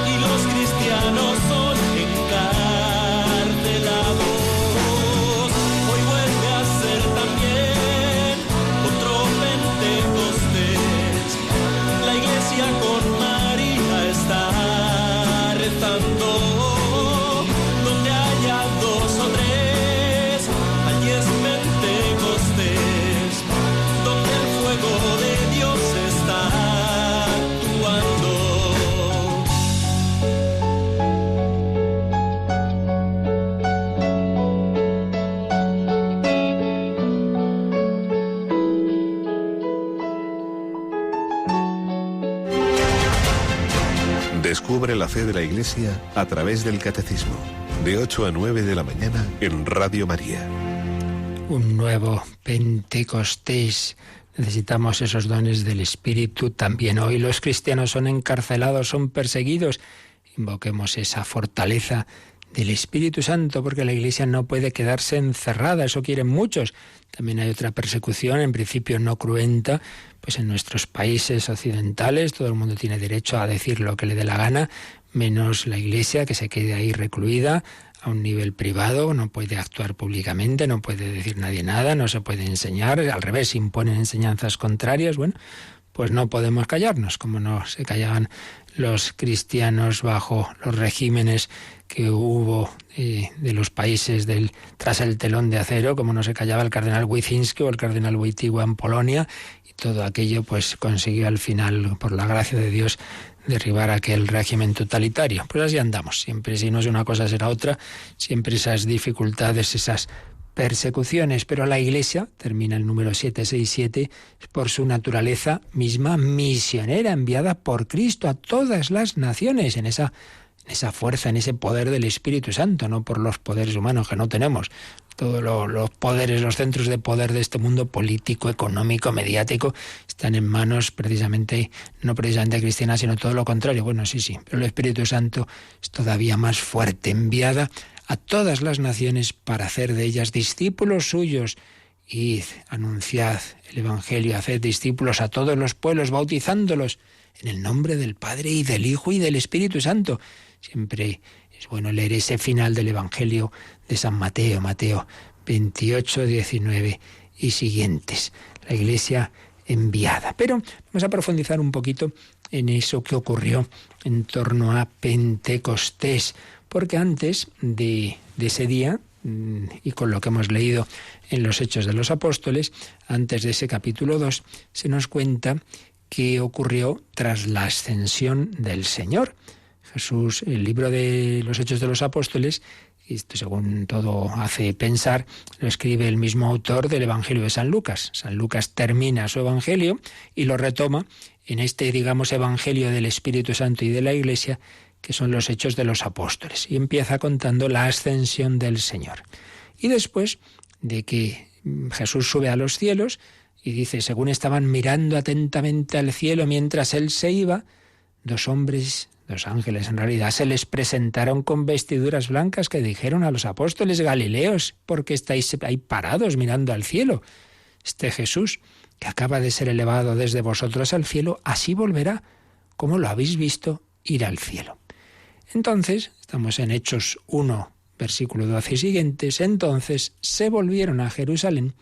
Y los cristianos son encarcelados. Hoy vuelve a ser también otro Pentecostés. La iglesia con María está rezando. Donde haya dos o tres, allí es Pentecostés. Donde el fuego de Dios está actuando. Descubre la fe de la Iglesia a través del Catecismo, de 8 a 9 de la mañana en Radio María. Un nuevo Pentecostés. Necesitamos esos dones del Espíritu. También hoy los cristianos son encarcelados, son perseguidos. Invoquemos esa fortaleza del Espíritu Santo, porque la Iglesia no puede quedarse encerrada, eso quieren muchos. También hay otra persecución, en principio no cruenta, pues en nuestros países occidentales todo el mundo tiene derecho a decir lo que le dé la gana, menos la Iglesia, que se quede ahí recluida a un nivel privado, no puede actuar públicamente, no puede decir nadie nada, no se puede enseñar, al revés, imponen enseñanzas contrarias. Bueno, pues no podemos callarnos, como no se callaban los cristianos bajo los regímenes que hubo de los países tras el telón de acero, como no se callaba el cardenal Wyszynski o el cardenal Wojtyła en Polonia, y todo aquello pues consiguió al final, por la gracia de Dios, derribar aquel régimen totalitario. Pues así andamos, siempre, si no es una cosa será otra, siempre esas dificultades, esas persecuciones, pero la Iglesia, termina el número 767, es por su naturaleza misma misionera, enviada por Cristo a todas las naciones, en esa fuerza, en ese poder del Espíritu Santo, no por los poderes humanos que no tenemos. Todos los poderes, los centros de poder de este mundo político, económico, mediático, están en manos precisamente, no precisamente cristianas, sino todo lo contrario. Bueno, sí, pero el Espíritu Santo es todavía más fuerte, enviada a todas las naciones para hacer de ellas discípulos suyos. Id, anunciad el Evangelio, haced discípulos a todos los pueblos, bautizándolos en el nombre del Padre y del Hijo y del Espíritu Santo. Siempre es bueno leer ese final del Evangelio de San Mateo, Mateo 28, 19 y siguientes. La Iglesia enviada. Pero vamos a profundizar un poquito en eso que ocurrió en torno a Pentecostés, porque antes de ese día, y con lo que hemos leído en los Hechos de los Apóstoles, antes de ese capítulo 2, se nos cuenta qué ocurrió tras la ascensión del Señor. Jesús, el libro de los Hechos de los Apóstoles, esto según todo hace pensar, lo escribe el mismo autor del Evangelio de San Lucas. San Lucas termina su Evangelio y lo retoma en este, digamos, Evangelio del Espíritu Santo y de la Iglesia, que son los Hechos de los Apóstoles. Y empieza contando la ascensión del Señor. Y después de que Jesús sube a los cielos, y dice, según estaban mirando atentamente al cielo mientras él se iba, dos ángeles en realidad, se les presentaron con vestiduras blancas que dijeron a los apóstoles: Galileos, ¿por qué estáis ahí parados mirando al cielo? Este Jesús, que acaba de ser elevado desde vosotros al cielo, así volverá, como lo habéis visto ir al cielo. Entonces, estamos en Hechos 1, versículo 12 y siguientes, entonces se volvieron a Jerusalén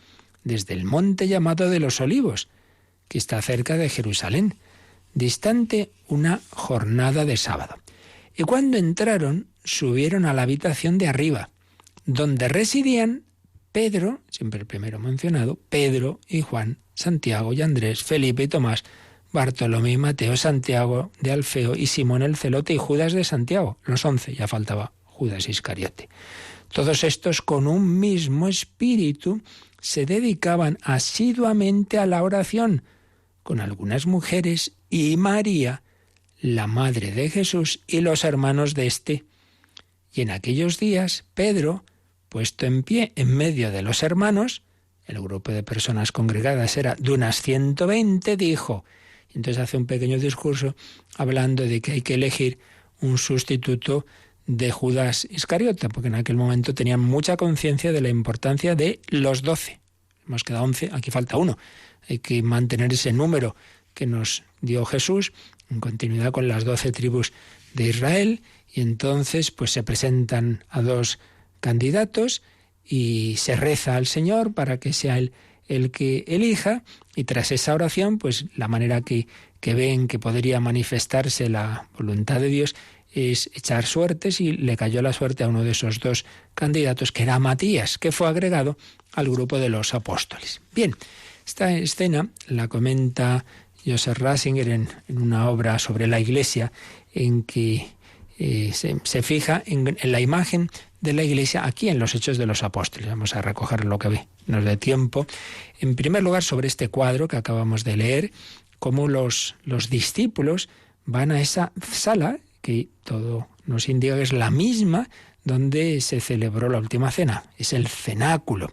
desde el monte llamado de los Olivos, que está cerca de Jerusalén, distante una jornada de sábado. Y cuando entraron, subieron a la habitación de arriba, donde residían Pedro, siempre el primero mencionado, Pedro y Juan, Santiago y Andrés, Felipe y Tomás, Bartolomé y Mateo, Santiago de Alfeo y Simón el Celote y Judas de Santiago, los 11, ya faltaba Judas Iscariote. Todos estos con un mismo espíritu se dedicaban asiduamente a la oración, con algunas mujeres y María, la madre de Jesús y los hermanos de éste. Y en aquellos días, Pedro, puesto en pie en medio de los hermanos, el grupo de personas congregadas era de unas 120, dijo, y entonces hace un pequeño discurso hablando de que hay que elegir un sustituto de Judas Iscariote, porque en aquel momento tenían mucha conciencia de la importancia de los 12. Hemos quedado 11, aquí falta uno. Hay que mantener ese número que nos dio Jesús en continuidad con las 12 tribus de Israel, y entonces pues se presentan a 2 candidatos y se reza al Señor para que sea Él el que elija, y tras esa oración, pues la manera que ven que podría manifestarse la voluntad de Dios es echar suertes, y le cayó la suerte a uno de esos 2 candidatos, que era Matías, que fue agregado al grupo de los apóstoles. Bien, esta escena la comenta Joseph Ratzinger en una obra sobre la Iglesia, en que se fija en la imagen de la Iglesia aquí en los Hechos de los Apóstoles. Vamos a recoger lo que nos dé tiempo. En primer lugar, sobre este cuadro que acabamos de leer, cómo los discípulos van a esa sala, que todo nos indica que es la misma donde se celebró la última cena, es el cenáculo.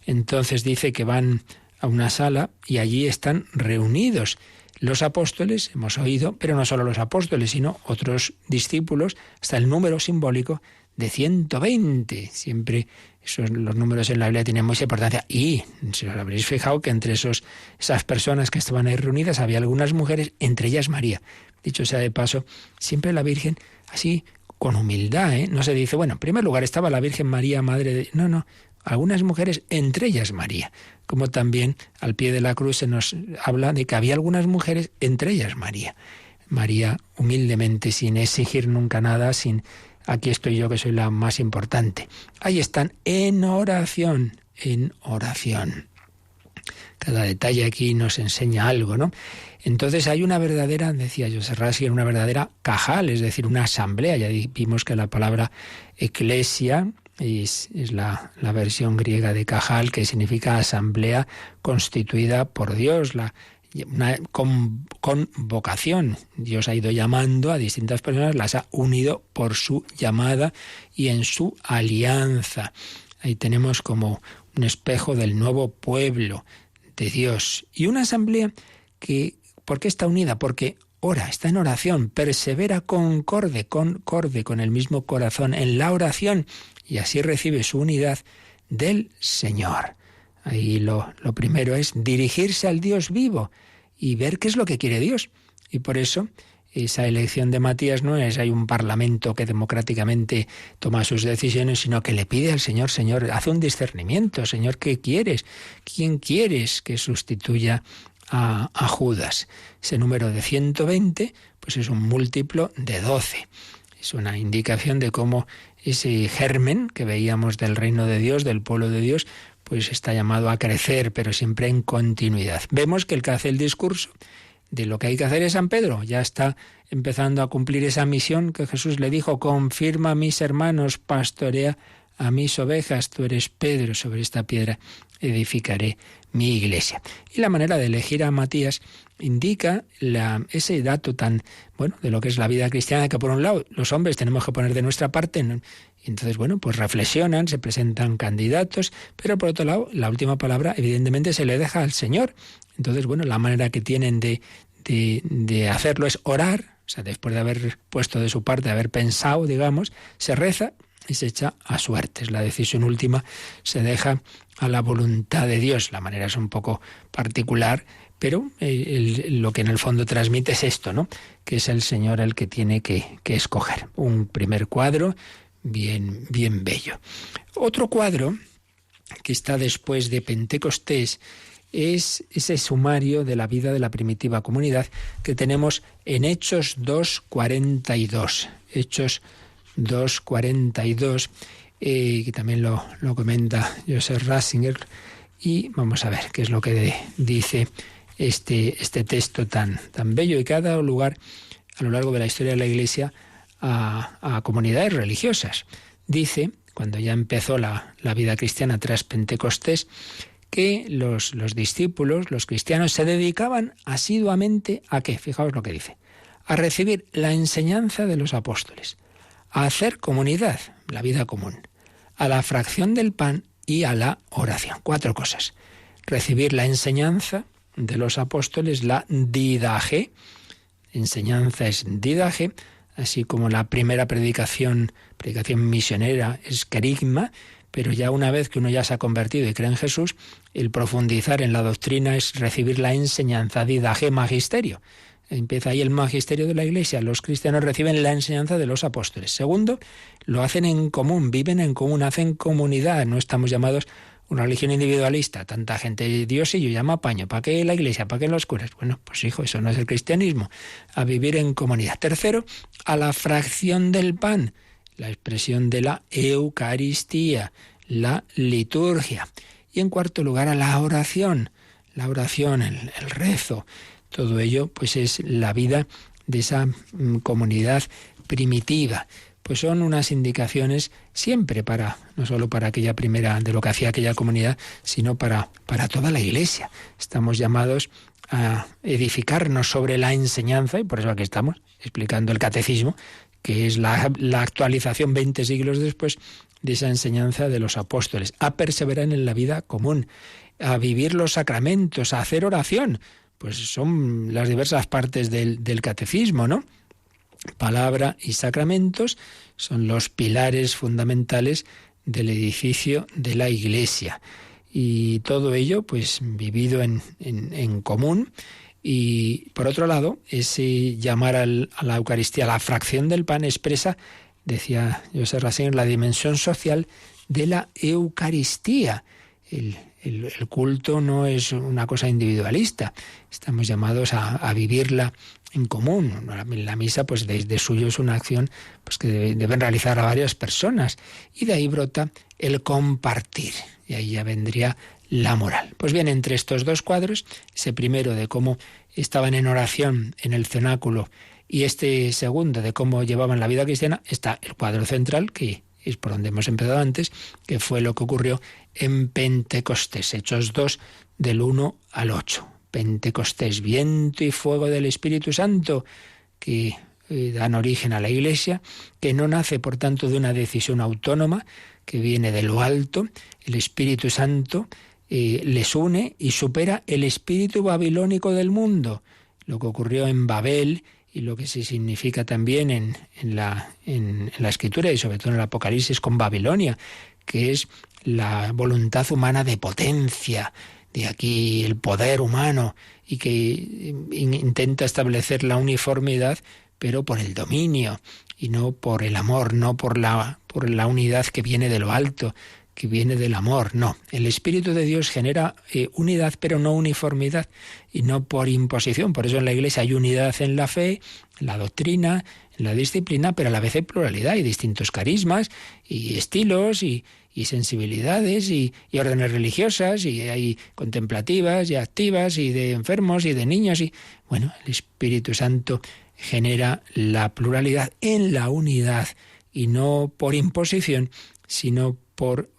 Entonces dice que van a una sala y allí están reunidos los apóstoles, hemos oído, pero no solo los apóstoles, sino otros discípulos, hasta el número simbólico de 120. Siempre los números en la Biblia tienen mucha importancia. Y si os habréis fijado que entre esas personas que estaban ahí reunidas había algunas mujeres, entre ellas María. Dicho sea de paso, siempre la Virgen así con humildad, no se dice, bueno, en primer lugar estaba la Virgen María, madre de... No, algunas mujeres, entre ellas María. Como también al pie de la cruz se nos habla de que había algunas mujeres, entre ellas María. María humildemente, sin exigir nunca nada, sin aquí estoy yo que soy la más importante. Ahí están en oración. Cada detalle aquí nos enseña algo, ¿no? Entonces hay una verdadera, decía Joseph Ratzinger, una verdadera cajal, es decir, una asamblea. Ya vimos que la palabra eclesia es la versión griega de cajal, que significa asamblea constituida por Dios, una convocación. Dios ha ido llamando a distintas personas, las ha unido por su llamada y en su alianza. Ahí tenemos como un espejo del nuevo pueblo de Dios. Y una asamblea que, ¿por qué está unida? Porque ora, está en oración, persevera concorde con el mismo corazón en la oración, y así recibe su unidad del Señor. Ahí lo primero es dirigirse al Dios vivo y ver qué es lo que quiere Dios. Y por eso esa elección de Matías no es hay un parlamento que democráticamente toma sus decisiones, sino que le pide al Señor, Señor, hace un discernimiento, Señor, ¿qué quieres? ¿Quién quieres que sustituya a Judas? Ese número de 120 pues es un múltiplo de 12. Es una indicación de cómo ese germen que veíamos del reino de Dios, del pueblo de Dios, pues está llamado a crecer, pero siempre en continuidad. Vemos que el que hace el discurso de lo que hay que hacer es San Pedro. Ya está empezando a cumplir esa misión que Jesús le dijo: confirma a mis hermanos, pastorea a mis ovejas, tú eres Pedro, sobre esta piedra edificaré mi iglesia. Y la manera de elegir a Matías indica ese dato tan bueno de lo que es la vida cristiana, que por un lado los hombres tenemos que poner de nuestra parte, ¿no? Y entonces, bueno, pues reflexionan, se presentan candidatos, pero por otro lado, la última palabra evidentemente se le deja al Señor. Entonces, bueno, la manera que tienen de hacerlo es orar, o sea, después de haber puesto de su parte, de haber pensado, digamos, se reza y se echa a suertes. La decisión última se deja a la voluntad de Dios. La manera es un poco particular, pero lo que en el fondo transmite es esto, ¿no? Que es el Señor el que tiene que escoger. Un primer cuadro bien bello. Otro cuadro que está después de Pentecostés es ese sumario de la vida de la primitiva comunidad que tenemos en Hechos 2:42. Hechos 2:42, que también lo comenta Joseph Ratzinger, y vamos a ver qué es lo que dice este texto tan bello y que ha dado lugar a lo largo de la historia de la Iglesia a comunidades religiosas. Dice, cuando ya empezó la vida cristiana tras Pentecostés, que los discípulos, los cristianos, se dedicaban asiduamente ¿a qué? Fijaos lo que dice. A recibir la enseñanza de los apóstoles, a hacer comunidad, la vida común, a la fracción del pan y a la oración. 4 cosas. Recibir la enseñanza de los apóstoles, la didaje. Enseñanza es didaje, así como la primera predicación misionera es querigma, pero ya una vez que uno ya se ha convertido y cree en Jesús, el profundizar en la doctrina es recibir la enseñanza, didaje, magisterio. Empieza ahí el magisterio de la Iglesia. Los cristianos reciben la enseñanza de los apóstoles. Segundo, lo hacen en común, viven en común, hacen comunidad. No estamos llamados a una religión individualista. Tanta gente, Dios y yo, llama a paño. ¿Para qué la Iglesia? ¿Para qué los curas? Bueno, pues hijo, eso no es el cristianismo. A vivir en comunidad. Tercero, a la fracción del pan. La expresión de la Eucaristía, la liturgia. Y en cuarto lugar, a la oración. La oración, el rezo. Todo ello pues es la vida de esa comunidad primitiva. Pues son unas indicaciones siempre no solo para aquella primera, de lo que hacía aquella comunidad, sino para toda la Iglesia. Estamos llamados a edificarnos sobre la enseñanza, y por eso aquí estamos explicando el catecismo, que es la actualización 20 siglos después de esa enseñanza de los apóstoles, a perseverar en la vida común, a vivir los sacramentos, a hacer oración. Pues son las diversas partes del catecismo, ¿no? Palabra y sacramentos son los pilares fundamentales del edificio de la Iglesia. Y todo ello, pues, vivido en común. Y, por otro lado, ese llamar a la Eucaristía, la fracción del pan, expresa, decía Joseph Ratzinger, la dimensión social de la Eucaristía. El culto no es una cosa individualista. Estamos llamados a vivirla en común. La misa, pues desde suyo es una acción pues que deben realizar a varias personas. Y de ahí brota el compartir. Y ahí ya vendría la moral. Pues bien, entre estos 2 cuadros, ese primero de cómo estaban en oración en el cenáculo y este segundo de cómo llevaban la vida cristiana, está el cuadro central, que es por donde hemos empezado antes, que fue lo que ocurrió en Pentecostés, Hechos 2, del 1 al 8. Pentecostés, viento y fuego del Espíritu Santo, que dan origen a la Iglesia, que no nace, por tanto, de una decisión autónoma, que viene de lo alto. El Espíritu Santo les une y supera el espíritu babilónico del mundo. Lo que ocurrió en Babel y lo que se significa también en la Escritura y sobre todo en el Apocalipsis con Babilonia, que es la voluntad humana de potencia, de aquí el poder humano, y que intenta establecer la uniformidad, pero por el dominio y no por el amor, no por la unidad que viene de lo alto, que viene del amor. No, el Espíritu de Dios genera unidad, pero no uniformidad, y no por imposición. Por eso en la Iglesia hay unidad en la fe, en la doctrina, en la disciplina, pero a la vez hay pluralidad y distintos carismas y estilos y sensibilidades y órdenes religiosas, y hay contemplativas y activas y de enfermos y de niños. Y bueno, el Espíritu Santo genera la pluralidad en la unidad, y no por imposición, sino por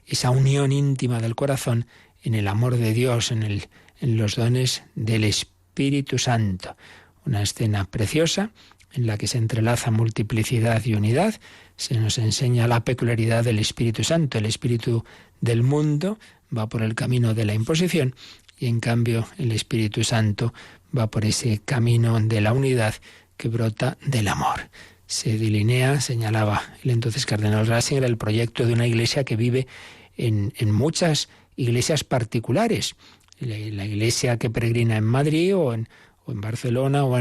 esa unión íntima del corazón en el amor de Dios, en los dones del Espíritu Santo. Una escena preciosa en la que se entrelaza multiplicidad y unidad. Se nos enseña la peculiaridad del Espíritu Santo. El espíritu del mundo va por el camino de la imposición, y en cambio el Espíritu Santo va por ese camino de la unidad que brota del amor. Se delinea, señalaba el entonces cardenal Ratzinger, el proyecto de una iglesia que vive en muchas iglesias particulares. La iglesia que peregrina en Madrid o en Barcelona o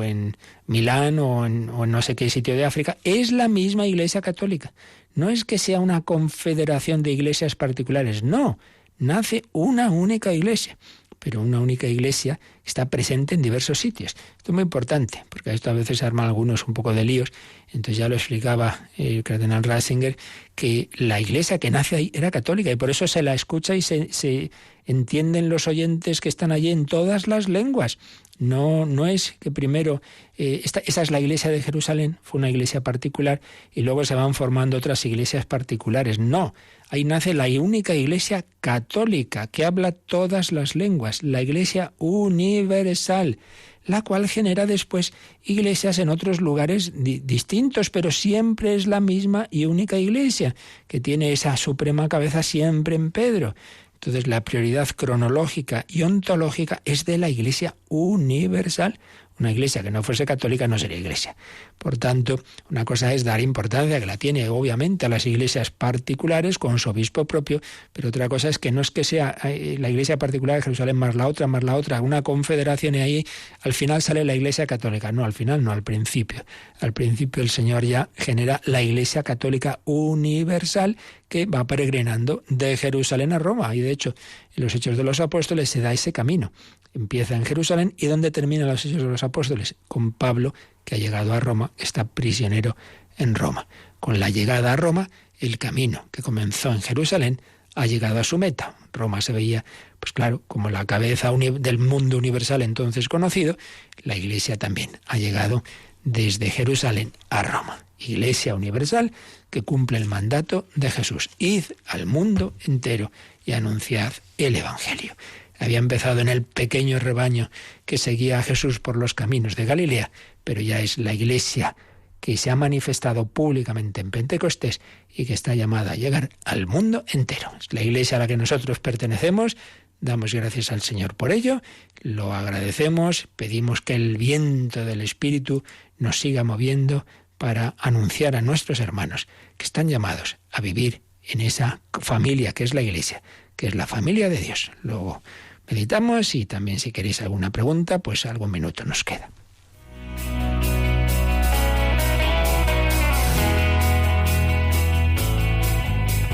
en Milán o en no sé qué sitio de África, es la misma Iglesia Católica. No es que sea una confederación de iglesias particulares, no, nace una única iglesia. pero una única Iglesia está presente en diversos sitios. Esto es muy importante, porque esto a veces se arman algunos un poco de líos. Entonces ya lo explicaba el cardenal Ratzinger, que la Iglesia que nace ahí era católica y por eso se la escucha y se entienden los oyentes que están allí en todas las lenguas. No es que primero, esa es la Iglesia de Jerusalén, fue una iglesia particular, y luego se van formando otras iglesias particulares. No, ahí nace la única Iglesia católica que habla todas las lenguas, la Iglesia universal, la cual genera después iglesias en otros lugares distintos, pero siempre es la misma y única Iglesia, que tiene esa suprema cabeza siempre en Pedro. Entonces la prioridad cronológica y ontológica es de la Iglesia universal. Una iglesia que no fuese católica no sería iglesia. Por tanto, una cosa es dar importancia, que la tiene obviamente, a las iglesias particulares con su obispo propio, pero otra cosa es que no es que sea la iglesia particular de Jerusalén más la otra, una confederación y ahí al final sale la iglesia católica. No, al final no, al principio. Al principio el Señor ya genera la Iglesia Católica universal que va peregrinando de Jerusalén a Roma. Y de hecho, en los Hechos de los Apóstoles se da ese camino. Empieza en Jerusalén y ¿dónde terminan los Hechos de los Apóstoles? Con Pablo, que ha llegado a Roma, está prisionero en Roma. Con la llegada a Roma, el camino que comenzó en Jerusalén ha llegado a su meta. Roma se veía, pues claro, como la cabeza del mundo universal entonces conocido. La Iglesia también ha llegado desde Jerusalén a Roma. Iglesia universal que cumple el mandato de Jesús. Id al mundo entero y anunciad el Evangelio. Había empezado en el pequeño rebaño que seguía a Jesús por los caminos de Galilea, pero ya es la Iglesia que se ha manifestado públicamente en Pentecostés y que está llamada a llegar al mundo entero. Es la Iglesia a la que nosotros pertenecemos. Damos gracias al Señor por ello, lo agradecemos, pedimos que el viento del Espíritu nos siga moviendo para anunciar a nuestros hermanos que están llamados a vivir en esa familia que es la Iglesia, que es la familia de Dios. Luego meditamos y también si queréis alguna pregunta, pues algún minuto nos queda.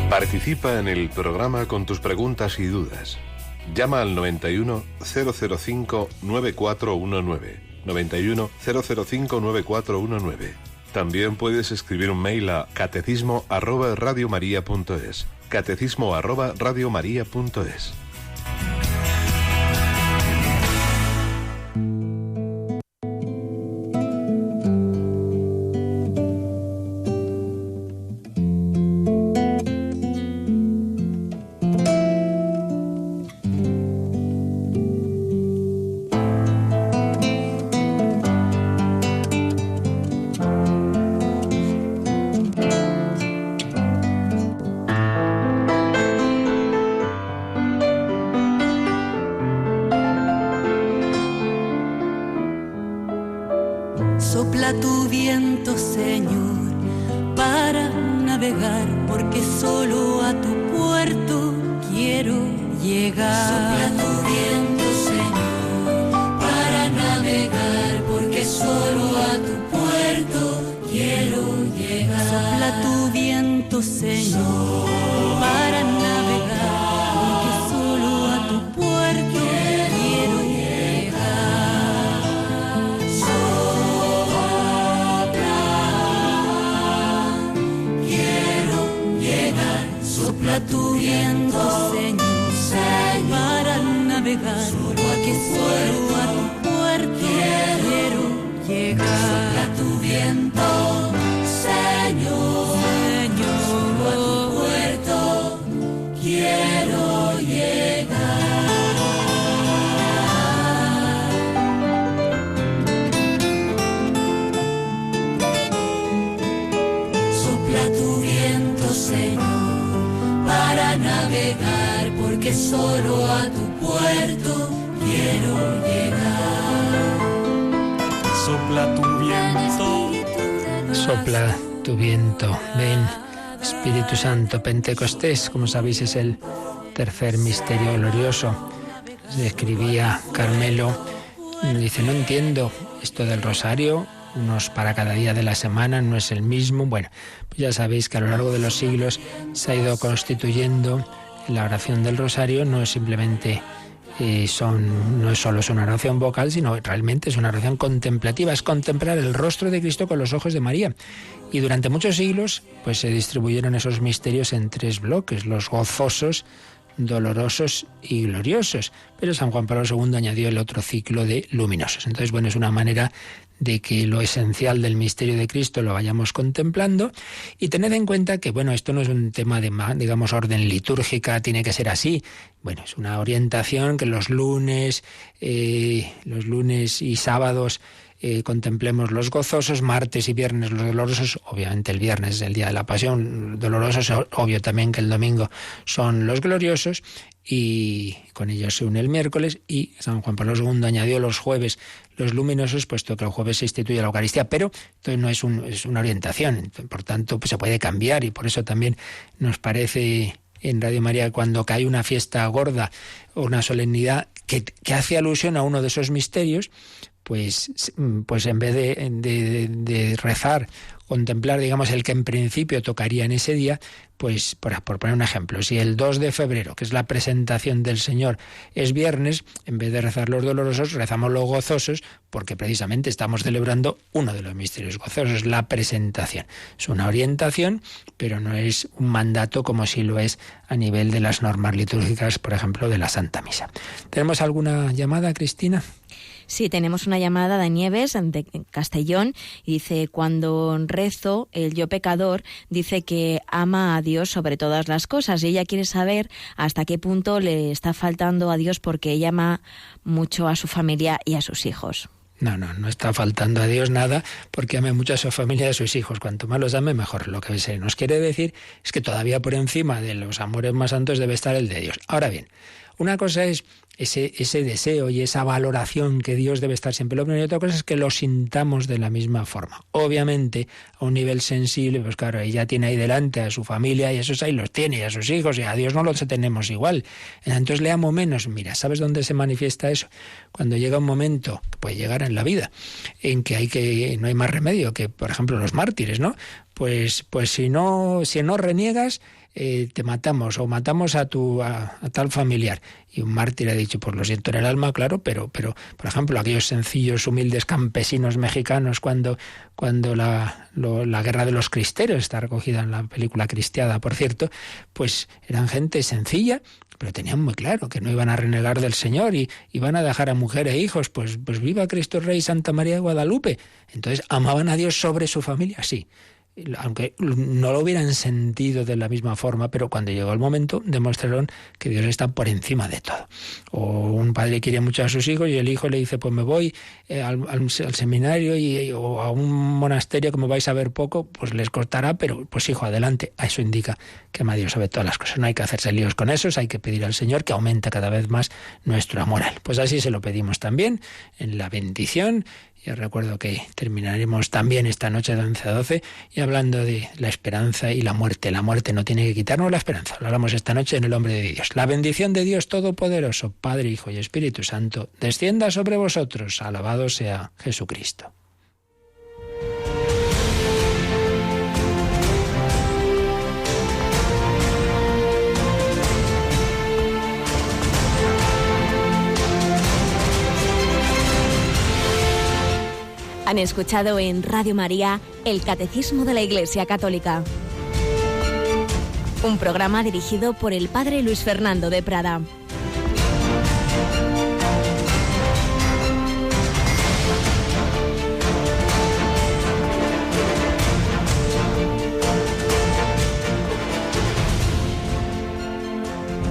Participa en el programa con tus preguntas y dudas. Llama al 91 005 9419. 91 005 9419. También puedes escribir un mail a catecismo@radiomaria.es. catecismo@radiomaria.es. Sopla tu viento, Señor, para navegar, porque solo a tu puerto quiero llegar. Sopla tu viento, Señor, para navegar, porque solo a tu puerto quiero llegar. Sopla tu viento, Señor, para navegar, porque solo a tu puerto quiero llegar. Sopla tu viento, Señor, para navegar, porque solo a tu puerto quiero llegar. Sopla tu viento, Señor, solo a tu puerto quiero llegar. Sopla tu viento, Señor, para navegar, porque solo a tu puerto quiero llegar. Sopla tu viento. Sopla tu viento, ven, Espíritu Santo. Pentecostés, como sabéis, es el tercer misterio glorioso. Escribía Carmelo, dice, no entiendo esto del rosario, unos para cada día de la semana, no es el mismo. Bueno, pues ya sabéis que a lo largo de los siglos se ha ido constituyendo la oración del rosario, no es simplemente no solo es una oración vocal, sino realmente es una oración contemplativa, es contemplar el rostro de Cristo con los ojos de María. Y durante muchos siglos pues se distribuyeron esos misterios en 3 bloques, los gozosos, dolorosos y gloriosos. Pero San Juan Pablo II añadió el otro ciclo de luminosos. Entonces, bueno, es una manera de que lo esencial del misterio de Cristo lo vayamos contemplando, y tened en cuenta que, bueno, esto no es un tema de, digamos, orden litúrgica, tiene que ser así. Bueno, es una orientación que los lunes y sábados contemplemos los gozosos, martes y viernes los dolorosos, obviamente el viernes es el día de la pasión, dolorosos, obvio también que el domingo son los gloriosos, y con ellos se une el miércoles, y San Juan Pablo II añadió los jueves los luminosos, puesto que el jueves se instituye la Eucaristía, pero esto no es una orientación, por tanto pues se puede cambiar, y por eso también nos parece en Radio María, cuando cae una fiesta gorda o una solemnidad que hace alusión a uno de esos misterios, pues en vez de rezar, contemplar, digamos, el que en principio tocaría en ese día, pues por poner un ejemplo, si el 2 de febrero, que es la presentación del Señor, es viernes, en vez de rezar los dolorosos, rezamos los gozosos, porque precisamente estamos celebrando uno de los misterios gozosos, la presentación. Es una orientación, pero no es un mandato como si lo es a nivel de las normas litúrgicas, por ejemplo, de la Santa Misa. ¿Tenemos alguna llamada, Cristina? Sí, tenemos una llamada de Nieves, de Castellón, y dice: cuando rezo, el yo pecador dice que ama a Dios sobre todas las cosas, y ella quiere saber hasta qué punto le está faltando a Dios porque ella ama mucho a su familia y a sus hijos. No está faltando a Dios nada, porque ame mucho a su familia y a sus hijos. Cuanto más los ame, mejor. Lo que se nos quiere decir es que todavía por encima de los amores más santos debe estar el de Dios. Ahora bien, una cosa es ese deseo y esa valoración que Dios debe estar siempre lo primero, y otra cosa es que lo sintamos de la misma forma. Obviamente, a un nivel sensible, pues claro, ella tiene ahí delante a su familia y esos ahí los tiene, y a sus hijos, y a Dios no los tenemos igual. Entonces le amo menos. Mira, ¿sabes dónde se manifiesta eso? Cuando llega un momento, que puede llegar en la vida, en que no hay más remedio que, por ejemplo, los mártires, ¿no? Pues si no reniegas, te matamos, o matamos a tal familiar. Y un mártir ha dicho, pues lo siento en el alma, claro, pero por ejemplo, aquellos sencillos, humildes campesinos mexicanos, cuando la guerra de los cristeros, está recogida en la película Cristiada, por cierto, pues eran gente sencilla, pero tenían muy claro que no iban a renegar del Señor y iban a dejar a mujer e hijos, pues viva Cristo Rey, Santa María de Guadalupe. Entonces, ¿amaban a Dios sobre su familia? Sí. Aunque no lo hubieran sentido de la misma forma, pero cuando llegó el momento demostraron que Dios está por encima de todo. O un padre quiere mucho a sus hijos y el hijo le dice, pues me voy al seminario o a un monasterio que me vais a ver poco, pues les costará, pero pues hijo, adelante. A eso indica que ama a Dios sobre todas las cosas. No hay que hacerse líos con eso, hay que pedir al Señor que aumente cada vez más nuestro amor a Él. Pues así se lo pedimos también en la bendición. Yo recuerdo que terminaremos también esta noche de 11 a 12 y hablando de la esperanza y la muerte. La muerte no tiene que quitarnos la esperanza. Lo hablamos esta noche en el nombre de Dios. La bendición de Dios Todopoderoso, Padre, Hijo y Espíritu Santo, descienda sobre vosotros. Alabado sea Jesucristo. Han escuchado en Radio María el Catecismo de la Iglesia Católica, un programa dirigido por el Padre Luis Fernando de Prada.